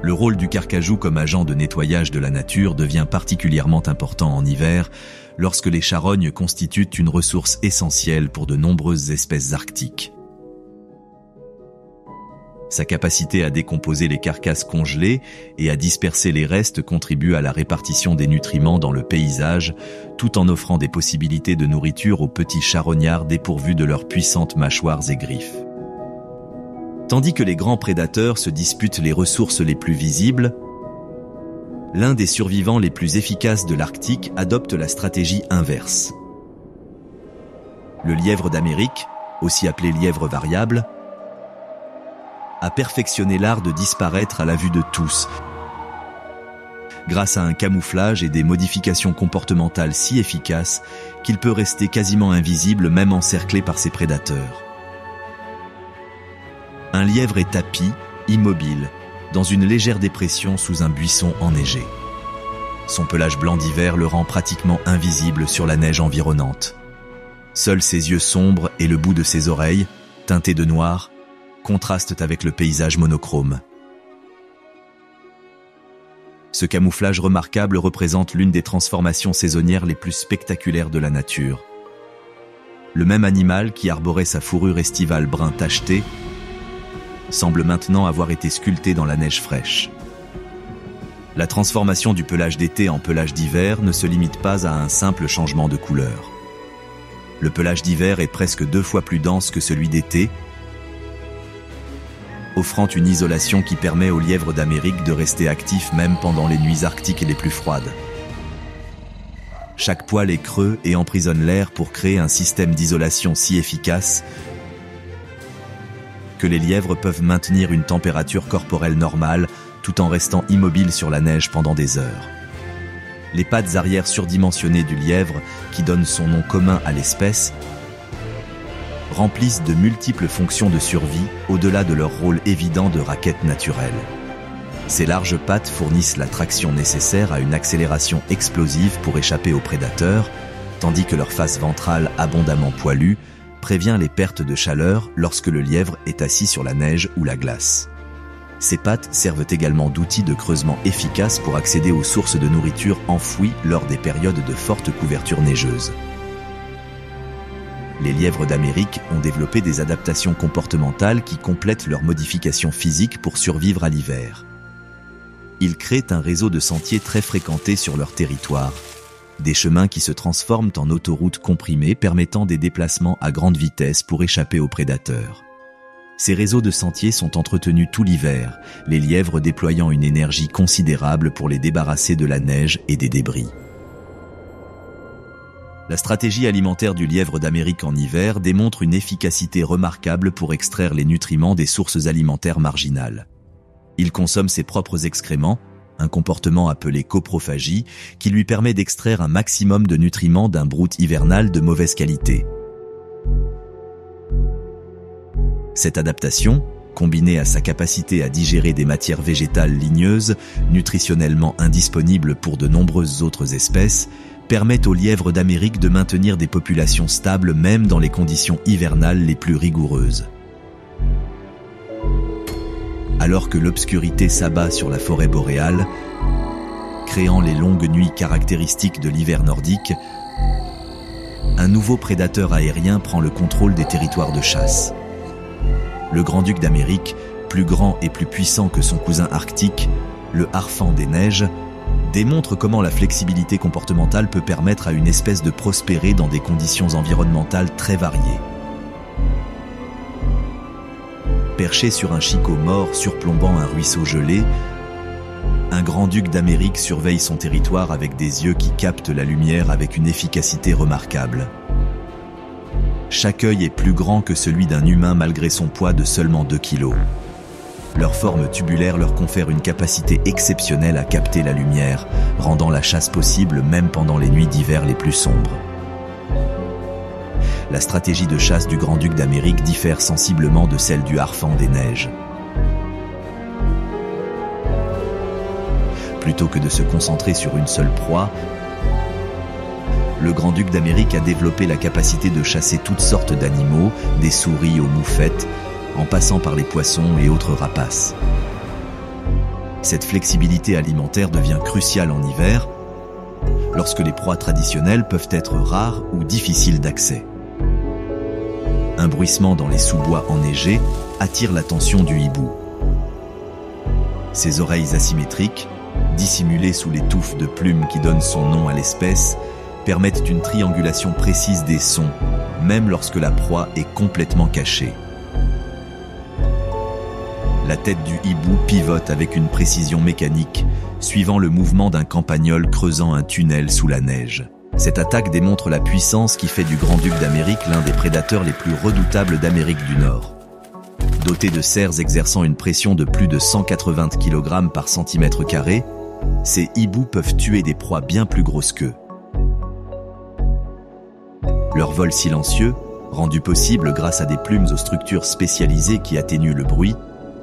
Le rôle du carcajou comme agent de nettoyage de la nature devient particulièrement important en hiver, lorsque les charognes constituent une ressource essentielle pour de nombreuses espèces arctiques. Sa capacité à décomposer les carcasses congelées et à disperser les restes contribue à la répartition des nutriments dans le paysage, tout en offrant des possibilités de nourriture aux petits charognards dépourvus de leurs puissantes mâchoires et griffes. Tandis que les grands prédateurs se disputent les ressources les plus visibles, l'un des survivants les plus efficaces de l'Arctique adopte la stratégie inverse. Le lièvre d'Amérique, aussi appelé lièvre variable, a perfectionné l'art de disparaître à la vue de tous, grâce à un camouflage et des modifications comportementales si efficaces qu'il peut rester quasiment invisible même encerclé par ses prédateurs. Un lièvre est tapi, immobile, dans une légère dépression sous un buisson enneigé. Son pelage blanc d'hiver le rend pratiquement invisible sur la neige environnante. Seuls ses yeux sombres et le bout de ses oreilles, teintés de noir, contrastent avec le paysage monochrome. Ce camouflage remarquable représente l'une des transformations saisonnières les plus spectaculaires de la nature. Le même animal qui arborait sa fourrure estivale brun tacheté semble maintenant avoir été sculpté dans la neige fraîche. La transformation du pelage d'été en pelage d'hiver ne se limite pas à un simple changement de couleur. Le pelage d'hiver est presque 2 fois plus dense que celui d'été, offrant une isolation qui permet aux lièvres d'Amérique de rester actifs même pendant les nuits arctiques les plus froides. Chaque poil est creux et emprisonne l'air pour créer un système d'isolation si efficace que les lièvres peuvent maintenir une température corporelle normale tout en restant immobiles sur la neige pendant des heures. Les pattes arrière surdimensionnées du lièvre, qui donnent son nom commun à l'espèce, remplissent de multiples fonctions de survie au-delà de leur rôle évident de raquette naturelle. Ces larges pattes fournissent la traction nécessaire à une accélération explosive pour échapper aux prédateurs, tandis que leur face ventrale abondamment poilue prévient les pertes de chaleur lorsque le lièvre est assis sur la neige ou la glace. Ces pattes servent également d'outils de creusement efficaces pour accéder aux sources de nourriture enfouies lors des périodes de forte couverture neigeuse. Les lièvres d'Amérique ont développé des adaptations comportementales qui complètent leurs modifications physiques pour survivre à l'hiver. Ils créent un réseau de sentiers très fréquentés sur leur territoire, des chemins qui se transforment en autoroutes comprimées permettant des déplacements à grande vitesse pour échapper aux prédateurs. Ces réseaux de sentiers sont entretenus tout l'hiver, les lièvres déployant une énergie considérable pour les débarrasser de la neige et des débris. La stratégie alimentaire du lièvre d'Amérique en hiver démontre une efficacité remarquable pour extraire les nutriments des sources alimentaires marginales. Il consomme ses propres excréments, un comportement appelé coprophagie, qui lui permet d'extraire un maximum de nutriments d'un brout hivernal de mauvaise qualité. Cette adaptation, combinée à sa capacité à digérer des matières végétales ligneuses, nutritionnellement indisponibles pour de nombreuses autres espèces, permet aux lièvres d'Amérique de maintenir des populations stables même dans les conditions hivernales les plus rigoureuses. Alors que l'obscurité s'abat sur la forêt boréale, créant les longues nuits caractéristiques de l'hiver nordique, un nouveau prédateur aérien prend le contrôle des territoires de chasse. Le grand-duc d'Amérique, plus grand et plus puissant que son cousin arctique, le harfang des neiges, démontre comment la flexibilité comportementale peut permettre à une espèce de prospérer dans des conditions environnementales très variées. Perché sur un chicot mort surplombant un ruisseau gelé, un grand-duc d'Amérique surveille son territoire avec des yeux qui captent la lumière avec une efficacité remarquable. Chaque œil est plus grand que celui d'un humain malgré son poids de seulement 2 kilos. Leur forme tubulaire leur confère une capacité exceptionnelle à capter la lumière, rendant la chasse possible même pendant les nuits d'hiver les plus sombres. La stratégie de chasse du grand-duc d'Amérique diffère sensiblement de celle du harfang des neiges. Plutôt que de se concentrer sur une seule proie, le grand-duc d'Amérique a développé la capacité de chasser toutes sortes d'animaux, des souris aux moufettes, en passant par les poissons et autres rapaces. Cette flexibilité alimentaire devient cruciale en hiver, lorsque les proies traditionnelles peuvent être rares ou difficiles d'accès. Un bruissement dans les sous-bois enneigés attire l'attention du hibou. Ses oreilles asymétriques, dissimulées sous les touffes de plumes qui donnent son nom à l'espèce, permettent une triangulation précise des sons, même lorsque la proie est complètement cachée. La tête du hibou pivote avec une précision mécanique, suivant le mouvement d'un campagnol creusant un tunnel sous la neige. Cette attaque démontre la puissance qui fait du grand-duc d'Amérique l'un des prédateurs les plus redoutables d'Amérique du Nord. Doté de serres exerçant une pression de plus de 180 kg par centimètre carré, ces hiboux peuvent tuer des proies bien plus grosses qu'eux. Leur vol silencieux, rendu possible grâce à des plumes aux structures spécialisées qui atténuent le bruit,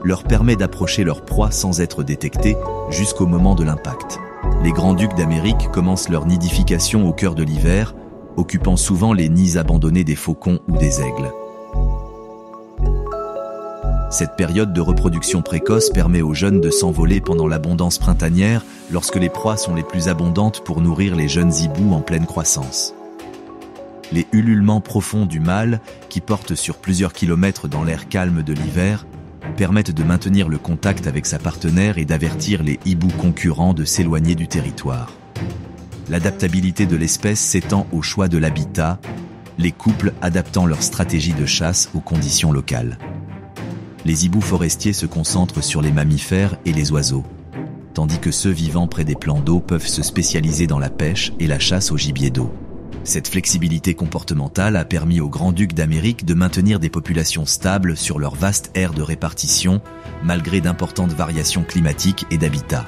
leur permet d'approcher leur proie sans être détectés jusqu'au moment de l'impact. Les grands-ducs d'Amérique commencent leur nidification au cœur de l'hiver, occupant souvent les nids abandonnés des faucons ou des aigles. Cette période de reproduction précoce permet aux jeunes de s'envoler pendant l'abondance printanière lorsque les proies sont les plus abondantes pour nourrir les jeunes hiboux en pleine croissance. Les ululements profonds du mâle, qui portent sur plusieurs kilomètres dans l'air calme de l'hiver, permettent de maintenir le contact avec sa partenaire et d'avertir les hiboux concurrents de s'éloigner du territoire. L'adaptabilité de l'espèce s'étend au choix de l'habitat, les couples adaptant leur stratégie de chasse aux conditions locales. Les hiboux forestiers se concentrent sur les mammifères et les oiseaux, tandis que ceux vivant près des plans d'eau peuvent se spécialiser dans la pêche et la chasse au gibier d'eau. Cette flexibilité comportementale a permis aux grands-ducs d'Amérique de maintenir des populations stables sur leur vaste aire de répartition, malgré d'importantes variations climatiques et d'habitat.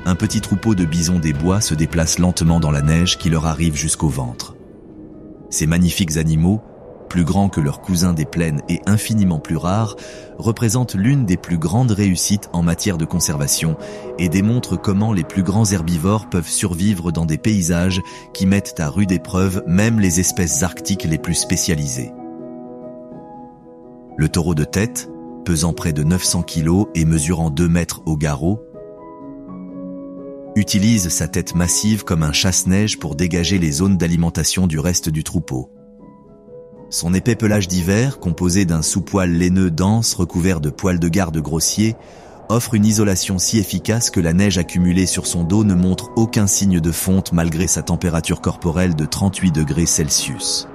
Un petit troupeau de bisons des bois se déplace lentement dans la neige qui leur arrive jusqu'au ventre. Ces magnifiques animaux, plus grands que leurs cousins des plaines et infiniment plus rares, représentent l'une des plus grandes réussites en matière de conservation et démontrent comment les plus grands herbivores peuvent survivre dans des paysages qui mettent à rude épreuve même les espèces arctiques les plus spécialisées. Le taureau de tête, pesant près de 900 kg et mesurant 2 mètres au garrot, utilise sa tête massive comme un chasse-neige pour dégager les zones d'alimentation du reste du troupeau. Son épais pelage d'hiver, composé d'un sous-poil laineux dense recouvert de poils de garde grossiers, offre une isolation si efficace que la neige accumulée sur son dos ne montre aucun signe de fonte malgré sa température corporelle de 38 degrés Celsius.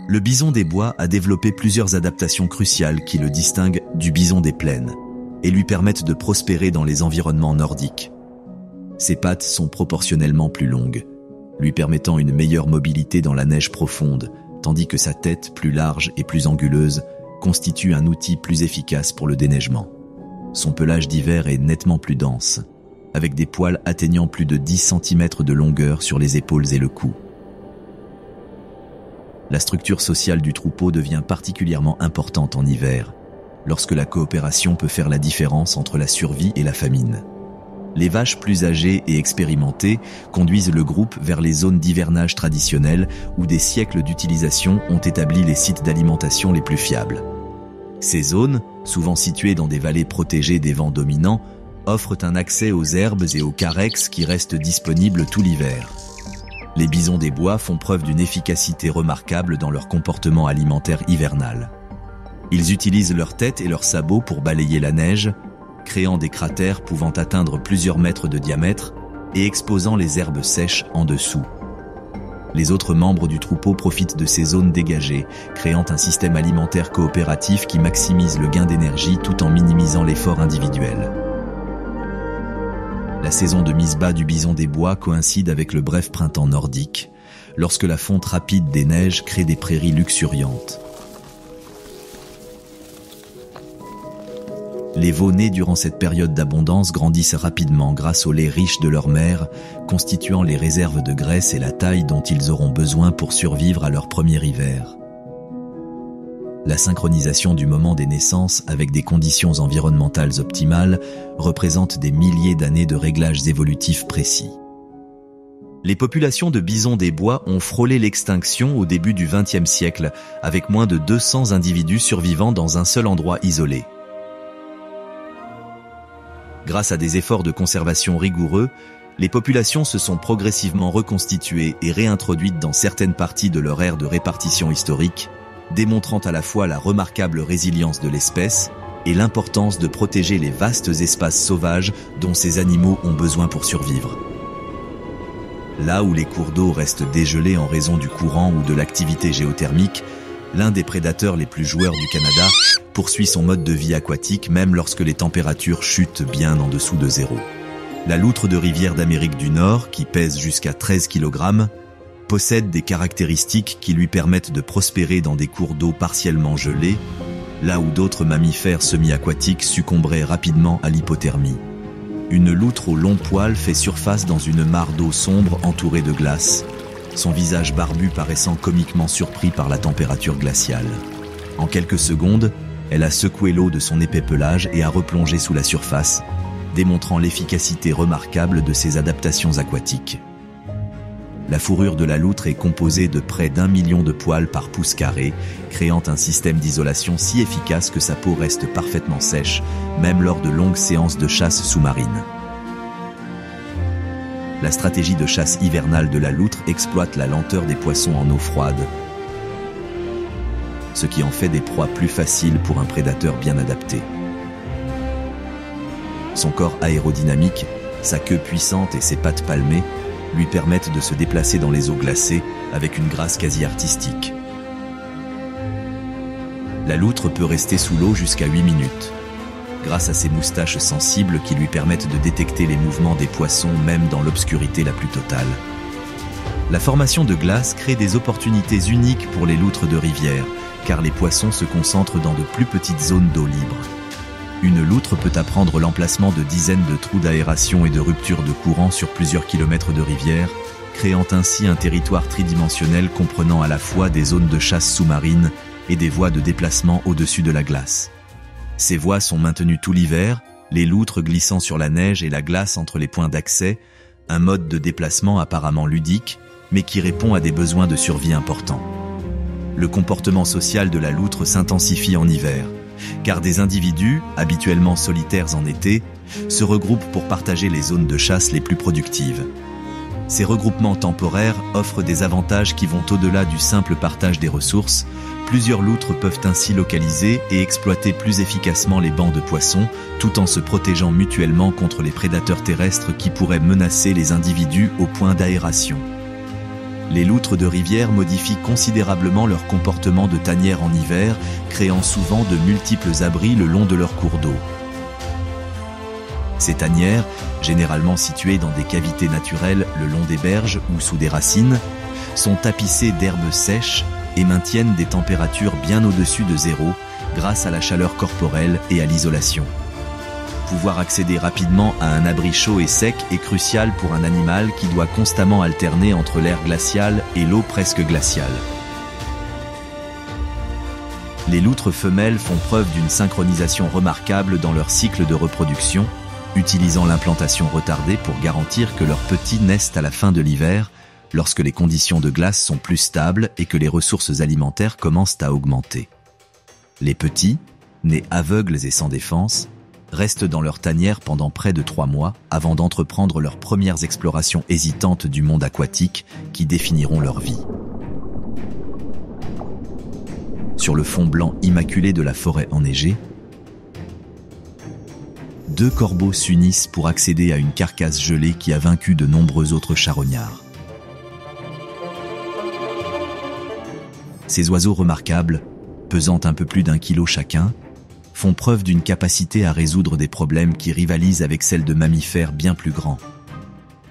Le bison des bois a développé plusieurs adaptations cruciales qui le distinguent du bison des plaines et lui permettent de prospérer dans les environnements nordiques. Ses pattes sont proportionnellement plus longues, lui permettant une meilleure mobilité dans la neige profonde, tandis que sa tête, plus large et plus anguleuse, constitue un outil plus efficace pour le déneigement. Son pelage d'hiver est nettement plus dense, avec des poils atteignant plus de 10 cm de longueur sur les épaules et le cou. La structure sociale du troupeau devient particulièrement importante en hiver, lorsque la coopération peut faire la différence entre la survie et la famine. Les vaches plus âgées et expérimentées conduisent le groupe vers les zones d'hivernage traditionnelles où des siècles d'utilisation ont établi les sites d'alimentation les plus fiables. Ces zones, souvent situées dans des vallées protégées des vents dominants, offrent un accès aux herbes et aux carex qui restent disponibles tout l'hiver. Les bisons des bois font preuve d'une efficacité remarquable dans leur comportement alimentaire hivernal. Ils utilisent leurs têtes et leurs sabots pour balayer la neige, créant des cratères pouvant atteindre plusieurs mètres de diamètre et exposant les herbes sèches en dessous. Les autres membres du troupeau profitent de ces zones dégagées, créant un système alimentaire coopératif qui maximise le gain d'énergie tout en minimisant l'effort individuel. La saison de mise bas du bison des bois coïncide avec le bref printemps nordique, lorsque la fonte rapide des neiges crée des prairies luxuriantes. Les veaux nés durant cette période d'abondance grandissent rapidement grâce au lait riche de leur mère, constituant les réserves de graisse et la taille dont ils auront besoin pour survivre à leur premier hiver. La synchronisation du moment des naissances avec des conditions environnementales optimales représente des milliers d'années de réglages évolutifs précis. Les populations de bisons des bois ont frôlé l'extinction au début du XXe siècle, avec moins de 200 individus survivant dans un seul endroit isolé. Grâce à des efforts de conservation rigoureux, les populations se sont progressivement reconstituées et réintroduites dans certaines parties de leur aire de répartition historique, démontrant à la fois la remarquable résilience de l'espèce et l'importance de protéger les vastes espaces sauvages dont ces animaux ont besoin pour survivre. Là où les cours d'eau restent dégelés en raison du courant ou de l'activité géothermique, l'un des prédateurs les plus joueurs du Canada poursuit son mode de vie aquatique même lorsque les températures chutent bien en dessous de zéro. La loutre de rivière d'Amérique du Nord, qui pèse jusqu'à 13 kg, possède des caractéristiques qui lui permettent de prospérer dans des cours d'eau partiellement gelés, là où d'autres mammifères semi-aquatiques succomberaient rapidement à l'hypothermie. Une loutre aux longs poils fait surface dans une mare d'eau sombre entourée de glace, son visage barbu paraissant comiquement surpris par la température glaciale. En quelques secondes, elle a secoué l'eau de son épais pelage et a replongé sous la surface, démontrant l'efficacité remarquable de ses adaptations aquatiques. La fourrure de la loutre est composée de près d'1 million de poils par pouce carré, créant un système d'isolation si efficace que sa peau reste parfaitement sèche, même lors de longues séances de chasse sous-marine. La stratégie de chasse hivernale de la loutre exploite la lenteur des poissons en eau froide. ce qui en fait des proies plus faciles pour un prédateur bien adapté. Son corps aérodynamique, sa queue puissante et ses pattes palmées lui permettent de se déplacer dans les eaux glacées avec une grâce quasi artistique. La loutre peut rester sous l'eau jusqu'à 8 minutes, grâce à ses moustaches sensibles qui lui permettent de détecter les mouvements des poissons même dans l'obscurité la plus totale. La formation de glace crée des opportunités uniques pour les loutres de rivière, car les poissons se concentrent dans de plus petites zones d'eau libre. Une loutre peut apprendre l'emplacement de dizaines de trous d'aération et de ruptures de courant sur plusieurs kilomètres de rivière, créant ainsi un territoire tridimensionnel comprenant à la fois des zones de chasse sous-marine et des voies de déplacement au-dessus de la glace. Ces voies sont maintenues tout l'hiver, les loutres glissant sur la neige et la glace entre les points d'accès, un mode de déplacement apparemment ludique, mais qui répond à des besoins de survie importants. Le comportement social de la loutre s'intensifie en hiver, car des individus, habituellement solitaires en été, se regroupent pour partager les zones de chasse les plus productives. Ces regroupements temporaires offrent des avantages qui vont au-delà du simple partage des ressources. Plusieurs loutres peuvent ainsi localiser et exploiter plus efficacement les bancs de poissons, tout en se protégeant mutuellement contre les prédateurs terrestres qui pourraient menacer les individus au point d'aération. Les loutres de rivière modifient considérablement leur comportement de tanière en hiver, créant souvent de multiples abris le long de leur cours d'eau. Ces tanières, généralement situées dans des cavités naturelles le long des berges ou sous des racines, sont tapissées d'herbes sèches et maintiennent des températures bien au-dessus de zéro grâce à la chaleur corporelle et à l'isolation. Pouvoir accéder rapidement à un abri chaud et sec est crucial pour un animal qui doit constamment alterner entre l'air glacial et l'eau presque glaciale. Les loutres femelles font preuve d'une synchronisation remarquable dans leur cycle de reproduction, utilisant l'implantation retardée pour garantir que leurs petits naissent à la fin de l'hiver, lorsque les conditions de glace sont plus stables et que les ressources alimentaires commencent à augmenter. Les petits, nés aveugles et sans défense, restent dans leur tanière pendant près de 3 mois avant d'entreprendre leurs premières explorations hésitantes du monde aquatique qui définiront leur vie. Sur le fond blanc immaculé de la forêt enneigée, 2 corbeaux s'unissent pour accéder à une carcasse gelée qui a vaincu de nombreux autres charognards. Ces oiseaux remarquables, pesant un peu plus d'1 kilo chacun, font preuve d'une capacité à résoudre des problèmes qui rivalisent avec celles de mammifères bien plus grands.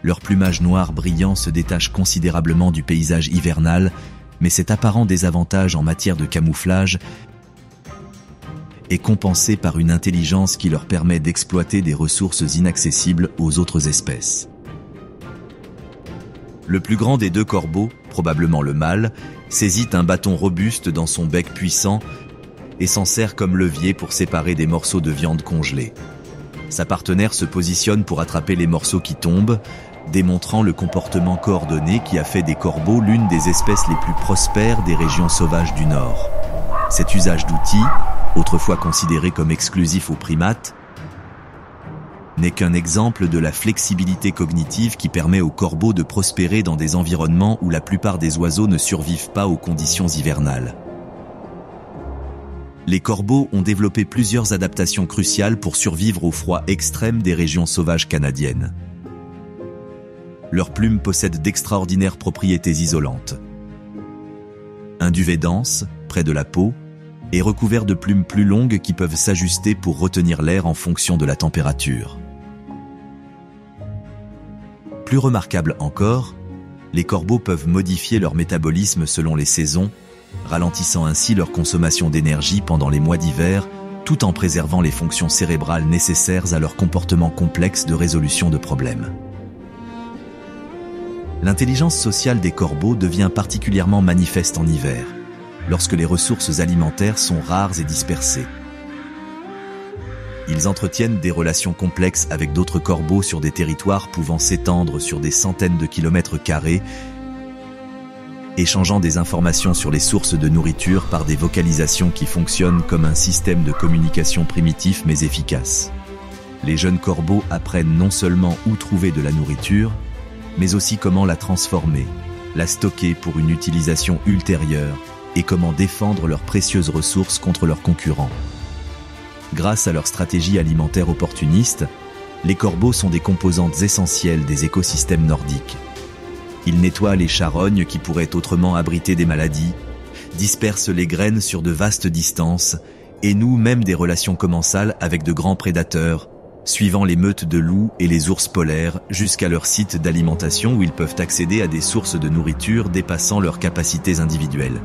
Leur plumage noir brillant se détache considérablement du paysage hivernal, mais cet apparent désavantage en matière de camouflage est compensé par une intelligence qui leur permet d'exploiter des ressources inaccessibles aux autres espèces. Le plus grand des 2 corbeaux, probablement le mâle, saisit un bâton robuste dans son bec puissant et s'en sert comme levier pour séparer des morceaux de viande congelée. Sa partenaire se positionne pour attraper les morceaux qui tombent, démontrant le comportement coordonné qui a fait des corbeaux l'une des espèces les plus prospères des régions sauvages du Nord. Cet usage d'outils, autrefois considéré comme exclusif aux primates, n'est qu'un exemple de la flexibilité cognitive qui permet aux corbeaux de prospérer dans des environnements où la plupart des oiseaux ne survivent pas aux conditions hivernales. Les corbeaux ont développé plusieurs adaptations cruciales pour survivre au froid extrême des régions sauvages canadiennes. Leurs plumes possèdent d'extraordinaires propriétés isolantes. Un duvet dense, près de la peau, est recouvert de plumes plus longues qui peuvent s'ajuster pour retenir l'air en fonction de la température. Plus remarquable encore, les corbeaux peuvent modifier leur métabolisme selon les saisons, ralentissant ainsi leur consommation d'énergie pendant les mois d'hiver, tout en préservant les fonctions cérébrales nécessaires à leur comportement complexe de résolution de problèmes. L'intelligence sociale des corbeaux devient particulièrement manifeste en hiver, lorsque les ressources alimentaires sont rares et dispersées. Ils entretiennent des relations complexes avec d'autres corbeaux sur des territoires pouvant s'étendre sur des centaines de kilomètres carrés, échangeant des informations sur les sources de nourriture par des vocalisations qui fonctionnent comme un système de communication primitif mais efficace. Les jeunes corbeaux apprennent non seulement où trouver de la nourriture, mais aussi comment la transformer, la stocker pour une utilisation ultérieure et comment défendre leurs précieuses ressources contre leurs concurrents. Grâce à leur stratégie alimentaire opportuniste, les corbeaux sont des composantes essentielles des écosystèmes nordiques. Ils nettoient les charognes qui pourraient autrement abriter des maladies, dispersent les graines sur de vastes distances et nouent même des relations commensales avec de grands prédateurs, suivant les meutes de loups et les ours polaires jusqu'à leur site d'alimentation où ils peuvent accéder à des sources de nourriture dépassant leurs capacités individuelles.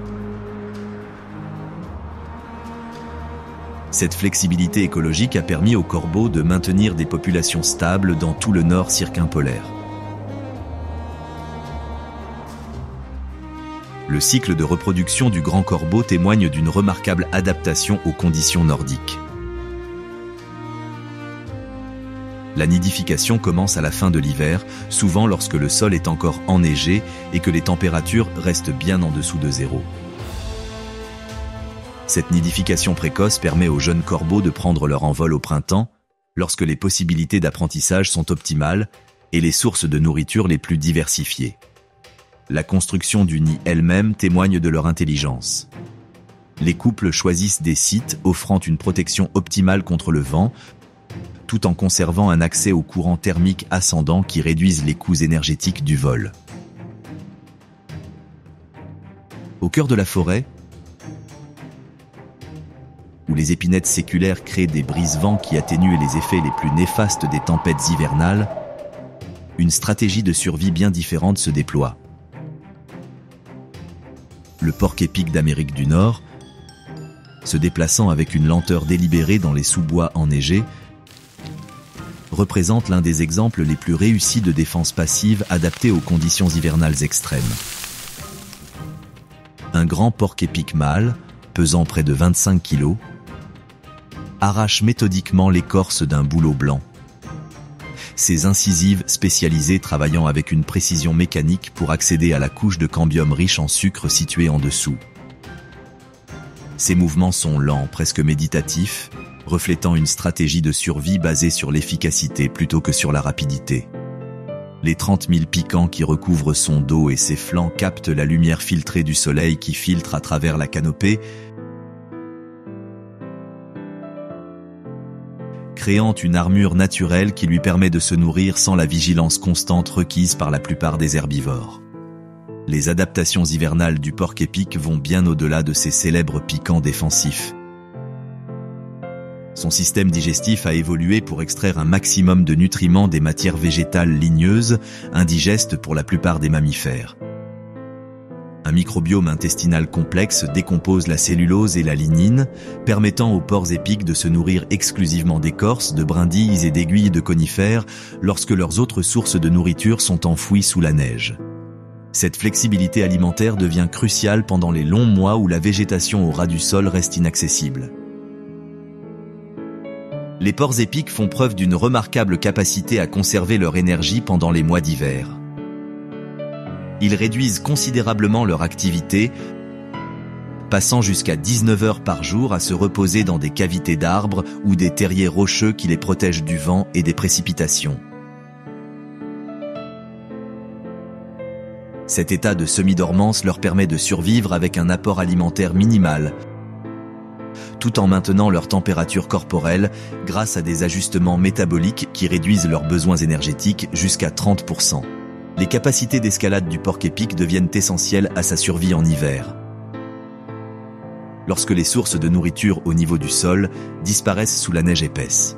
Cette flexibilité écologique a permis aux corbeaux de maintenir des populations stables dans tout le nord circumpolaire. Le cycle de reproduction du grand corbeau témoigne d'une remarquable adaptation aux conditions nordiques. La nidification commence à la fin de l'hiver, souvent lorsque le sol est encore enneigé et que les températures restent bien en dessous de zéro. Cette nidification précoce permet aux jeunes corbeaux de prendre leur envol au printemps, lorsque les possibilités d'apprentissage sont optimales et les sources de nourriture les plus diversifiées. La construction du nid elle-même témoigne de leur intelligence. Les couples choisissent des sites offrant une protection optimale contre le vent, tout en conservant un accès aux courants thermiques ascendants qui réduisent les coûts énergétiques du vol. Au cœur de la forêt, où les épinettes séculaires créent des brise-vents qui atténuent les effets les plus néfastes des tempêtes hivernales, une stratégie de survie bien différente se déploie. Le porc-épic d'Amérique du Nord, se déplaçant avec une lenteur délibérée dans les sous-bois enneigés, représente l'un des exemples les plus réussis de défense passive adaptée aux conditions hivernales extrêmes. Un grand porc-épic mâle, pesant près de 25 kg, arrache méthodiquement l'écorce d'un bouleau blanc. Ses incisives spécialisées travaillant avec une précision mécanique pour accéder à la couche de cambium riche en sucre située en dessous. Ses mouvements sont lents, presque méditatifs, reflétant une stratégie de survie basée sur l'efficacité plutôt que sur la rapidité. Les 30 000 piquants qui recouvrent son dos et ses flancs captent la lumière filtrée du soleil qui filtre à travers la canopée, créant une armure naturelle qui lui permet de se nourrir sans la vigilance constante requise par la plupart des herbivores. Les adaptations hivernales du porc-épic vont bien au-delà de ses célèbres piquants défensifs. Son système digestif a évolué pour extraire un maximum de nutriments des matières végétales ligneuses, indigestes pour la plupart des mammifères. Un microbiome intestinal complexe décompose la cellulose et la lignine, permettant aux porcs épics de se nourrir exclusivement d'écorces, de brindilles et d'aiguilles de conifères lorsque leurs autres sources de nourriture sont enfouies sous la neige. Cette flexibilité alimentaire devient cruciale pendant les longs mois où la végétation au ras du sol reste inaccessible. Les porcs épics font preuve d'une remarquable capacité à conserver leur énergie pendant les mois d'hiver. Ils réduisent considérablement leur activité, passant jusqu'à 19 heures par jour à se reposer dans des cavités d'arbres ou des terriers rocheux qui les protègent du vent et des précipitations. Cet état de semi-dormance leur permet de survivre avec un apport alimentaire minimal, tout en maintenant leur température corporelle grâce à des ajustements métaboliques qui réduisent leurs besoins énergétiques jusqu'à 30%. Les capacités d'escalade du porc-épic deviennent essentielles à sa survie en hiver. Lorsque les sources de nourriture au niveau du sol disparaissent sous la neige épaisse,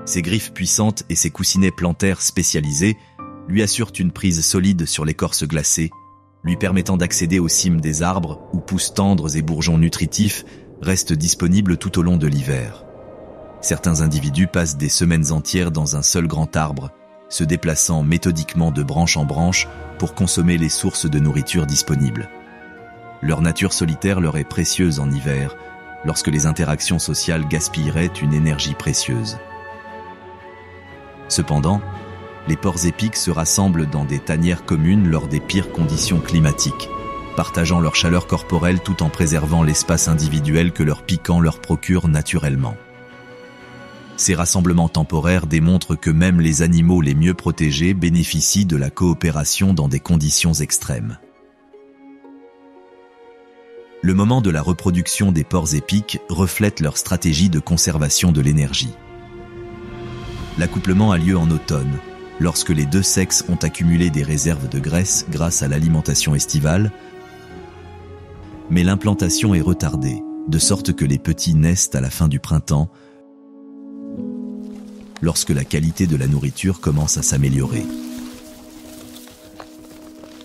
ses griffes puissantes et ses coussinets plantaires spécialisés lui assurent une prise solide sur l'écorce glacée, lui permettant d'accéder aux cimes des arbres où pousses tendres et bourgeons nutritifs restent disponibles tout au long de l'hiver. Certains individus passent des semaines entières dans un seul grand arbre, se déplaçant méthodiquement de branche en branche pour consommer les sources de nourriture disponibles. Leur nature solitaire leur est précieuse en hiver, lorsque les interactions sociales gaspilleraient une énergie précieuse. Cependant, les porcs épics se rassemblent dans des tanières communes lors des pires conditions climatiques, partageant leur chaleur corporelle tout en préservant l'espace individuel que leur piquant leur procure naturellement. Ces rassemblements temporaires démontrent que même les animaux les mieux protégés bénéficient de la coopération dans des conditions extrêmes. Le moment de la reproduction des porcs épics reflète leur stratégie de conservation de l'énergie. L'accouplement a lieu en automne, lorsque les deux sexes ont accumulé des réserves de graisse grâce à l'alimentation estivale, mais l'implantation est retardée, de sorte que les petits naissent à la fin du printemps, lorsque la qualité de la nourriture commence à s'améliorer.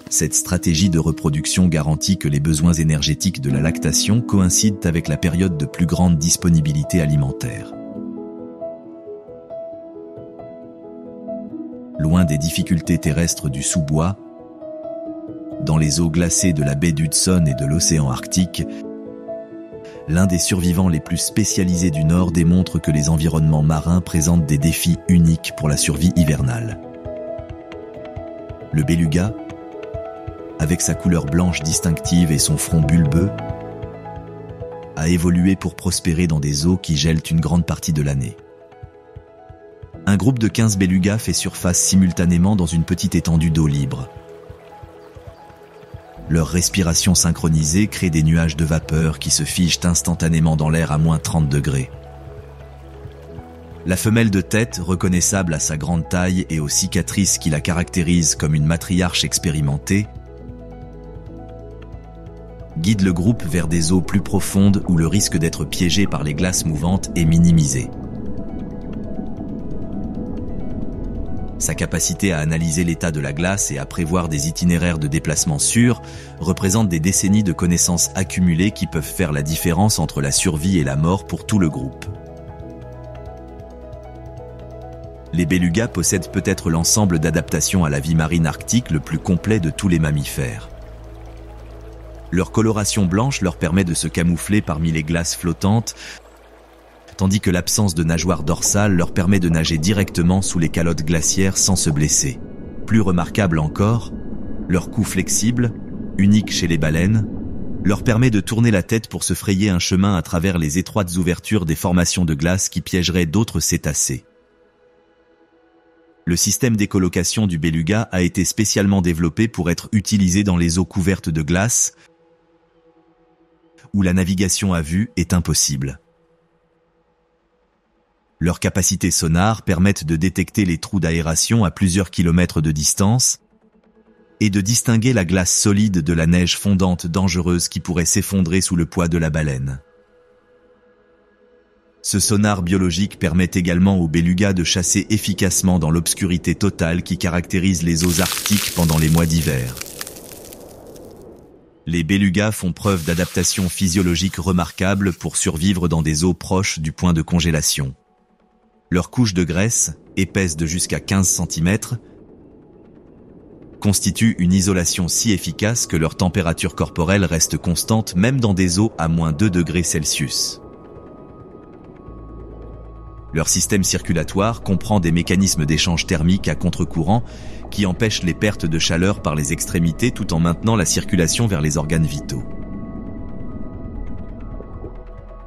Cette stratégie de reproduction garantit que les besoins énergétiques de la lactation coïncident avec la période de plus grande disponibilité alimentaire. Loin des difficultés terrestres du sous-bois, dans les eaux glacées de la baie d'Hudson et de l'océan Arctique, l'un des survivants les plus spécialisés du Nord démontre que les environnements marins présentent des défis uniques pour la survie hivernale. Le beluga, avec sa couleur blanche distinctive et son front bulbeux, a évolué pour prospérer dans des eaux qui gèlent une grande partie de l'année. Un groupe de 15 belugas fait surface simultanément dans une petite étendue d'eau libre. Leur respiration synchronisée crée des nuages de vapeur qui se figent instantanément dans l'air à moins 30 degrés. La femelle de tête, reconnaissable à sa grande taille et aux cicatrices qui la caractérisent comme une matriarche expérimentée, guide le groupe vers des eaux plus profondes où le risque d'être piégé par les glaces mouvantes est minimisé. Sa capacité à analyser l'état de la glace et à prévoir des itinéraires de déplacement sûrs représente des décennies de connaissances accumulées qui peuvent faire la différence entre la survie et la mort pour tout le groupe. Les belugas possèdent peut-être l'ensemble d'adaptations à la vie marine arctique le plus complet de tous les mammifères. Leur coloration blanche leur permet de se camoufler parmi les glaces flottantes, tandis que l'absence de nageoire dorsale leur permet de nager directement sous les calottes glaciaires sans se blesser. Plus remarquable encore, leur cou flexible, unique chez les baleines, leur permet de tourner la tête pour se frayer un chemin à travers les étroites ouvertures des formations de glace qui piégeraient d'autres cétacés. Le système d'écolocation du beluga a été spécialement développé pour être utilisé dans les eaux couvertes de glace, où la navigation à vue est impossible. Leurs capacités sonars permettent de détecter les trous d'aération à plusieurs kilomètres de distance et de distinguer la glace solide de la neige fondante dangereuse qui pourrait s'effondrer sous le poids de la baleine. Ce sonar biologique permet également aux belugas de chasser efficacement dans l'obscurité totale qui caractérise les eaux arctiques pendant les mois d'hiver. Les belugas font preuve d'adaptation physiologique remarquable pour survivre dans des eaux proches du point de congélation. Leur couche de graisse, épaisse de jusqu'à 15 cm, constitue une isolation si efficace que leur température corporelle reste constante même dans des eaux à moins 2 degrés Celsius. Leur système circulatoire comprend des mécanismes d'échange thermique à contre-courant qui empêchent les pertes de chaleur par les extrémités tout en maintenant la circulation vers les organes vitaux.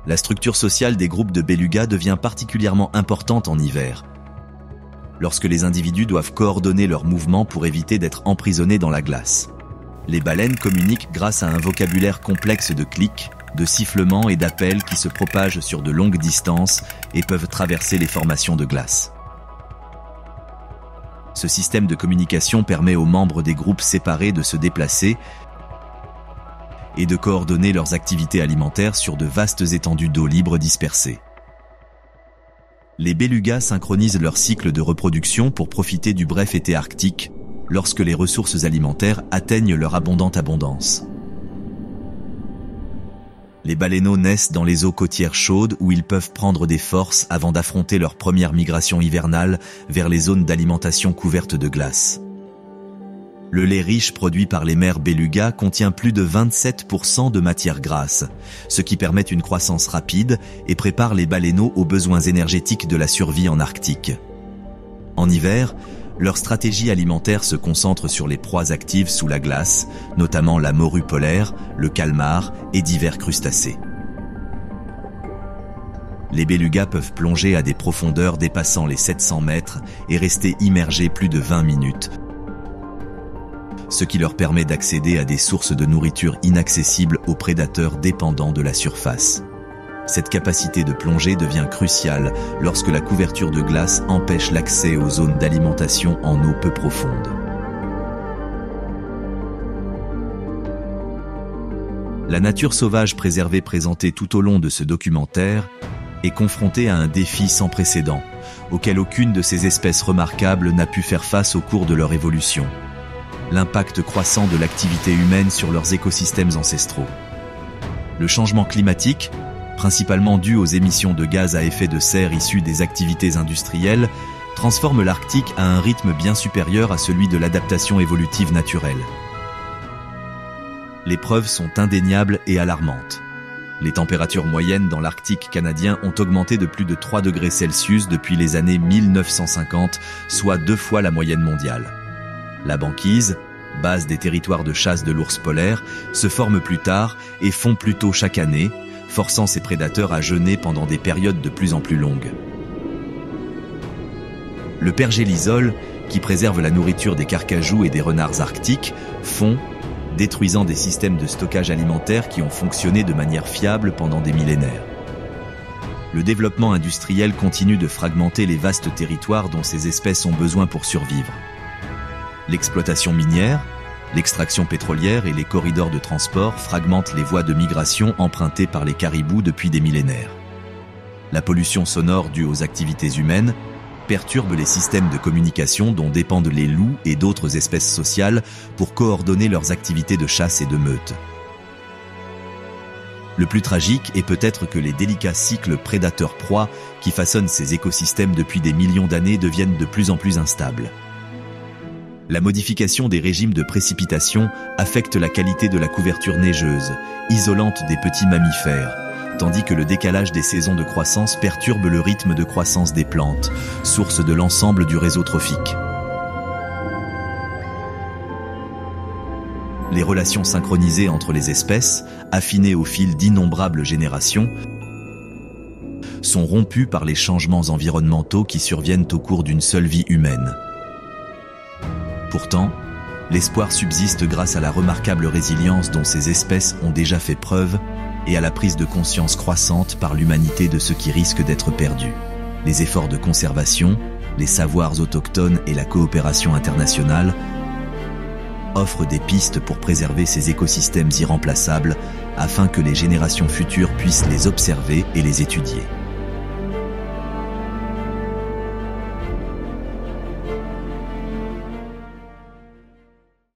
La structure sociale des groupes de belugas devient particulièrement importante en hiver, lorsque les individus doivent coordonner leurs mouvements pour éviter d'être emprisonnés dans la glace. Les baleines communiquent grâce à un vocabulaire complexe de clics, de sifflements et d'appels qui se propagent sur de longues distances et peuvent traverser les formations de glace. Ce système de communication permet aux membres des groupes séparés de se déplacer et de coordonner leurs activités alimentaires sur de vastes étendues d'eau libre dispersées. Les belugas synchronisent leur cycle de reproduction pour profiter du bref été arctique, lorsque les ressources alimentaires atteignent leur abondante abondance. Les baleineaux naissent dans les eaux côtières chaudes où ils peuvent prendre des forces avant d'affronter leur première migration hivernale vers les zones d'alimentation couvertes de glace. Le lait riche produit par les mères belugas contient plus de 27% de matière grasse, ce qui permet une croissance rapide et prépare les baleineaux aux besoins énergétiques de la survie en Arctique. En hiver, leur stratégie alimentaire se concentre sur les proies actives sous la glace, notamment la morue polaire, le calmar et divers crustacés. Les belugas peuvent plonger à des profondeurs dépassant les 700 mètres et rester immergés plus de 20 minutes, ce qui leur permet d'accéder à des sources de nourriture inaccessibles aux prédateurs dépendants de la surface. Cette capacité de plongée devient cruciale lorsque la couverture de glace empêche l'accès aux zones d'alimentation en eau peu profonde. La nature sauvage préservée présentée tout au long de ce documentaire est confrontée à un défi sans précédent, auquel aucune de ces espèces remarquables n'a pu faire face au cours de leur évolution. L'impact croissant de l'activité humaine sur leurs écosystèmes ancestraux. Le changement climatique, principalement dû aux émissions de gaz à effet de serre issues des activités industrielles, transforme l'Arctique à un rythme bien supérieur à celui de l'adaptation évolutive naturelle. Les preuves sont indéniables et alarmantes. Les températures moyennes dans l'Arctique canadien ont augmenté de plus de 3 degrés Celsius depuis les années 1950, soit 2 fois la moyenne mondiale. La banquise, base des territoires de chasse de l'ours polaire, se forme plus tard et fond plus tôt chaque année, forçant ses prédateurs à jeûner pendant des périodes de plus en plus longues. Le pergélisol, qui préserve la nourriture des carcajous et des renards arctiques, fond, détruisant des systèmes de stockage alimentaire qui ont fonctionné de manière fiable pendant des millénaires. Le développement industriel continue de fragmenter les vastes territoires dont ces espèces ont besoin pour survivre. L'exploitation minière, l'extraction pétrolière et les corridors de transport fragmentent les voies de migration empruntées par les caribous depuis des millénaires. La pollution sonore due aux activités humaines perturbe les systèmes de communication dont dépendent les loups et d'autres espèces sociales pour coordonner leurs activités de chasse et de meute. Le plus tragique est peut-être que les délicats cycles prédateurs-proies qui façonnent ces écosystèmes depuis des millions d'années deviennent de plus en plus instables. La modification des régimes de précipitation affecte la qualité de la couverture neigeuse, isolante des petits mammifères, tandis que le décalage des saisons de croissance perturbe le rythme de croissance des plantes, source de l'ensemble du réseau trophique. Les relations synchronisées entre les espèces, affinées au fil d'innombrables générations, sont rompues par les changements environnementaux qui surviennent au cours d'une seule vie humaine. Pourtant, l'espoir subsiste grâce à la remarquable résilience dont ces espèces ont déjà fait preuve et à la prise de conscience croissante par l'humanité de ce qui risque d'être perdu. Les efforts de conservation, les savoirs autochtones et la coopération internationale offrent des pistes pour préserver ces écosystèmes irremplaçables afin que les générations futures puissent les observer et les étudier.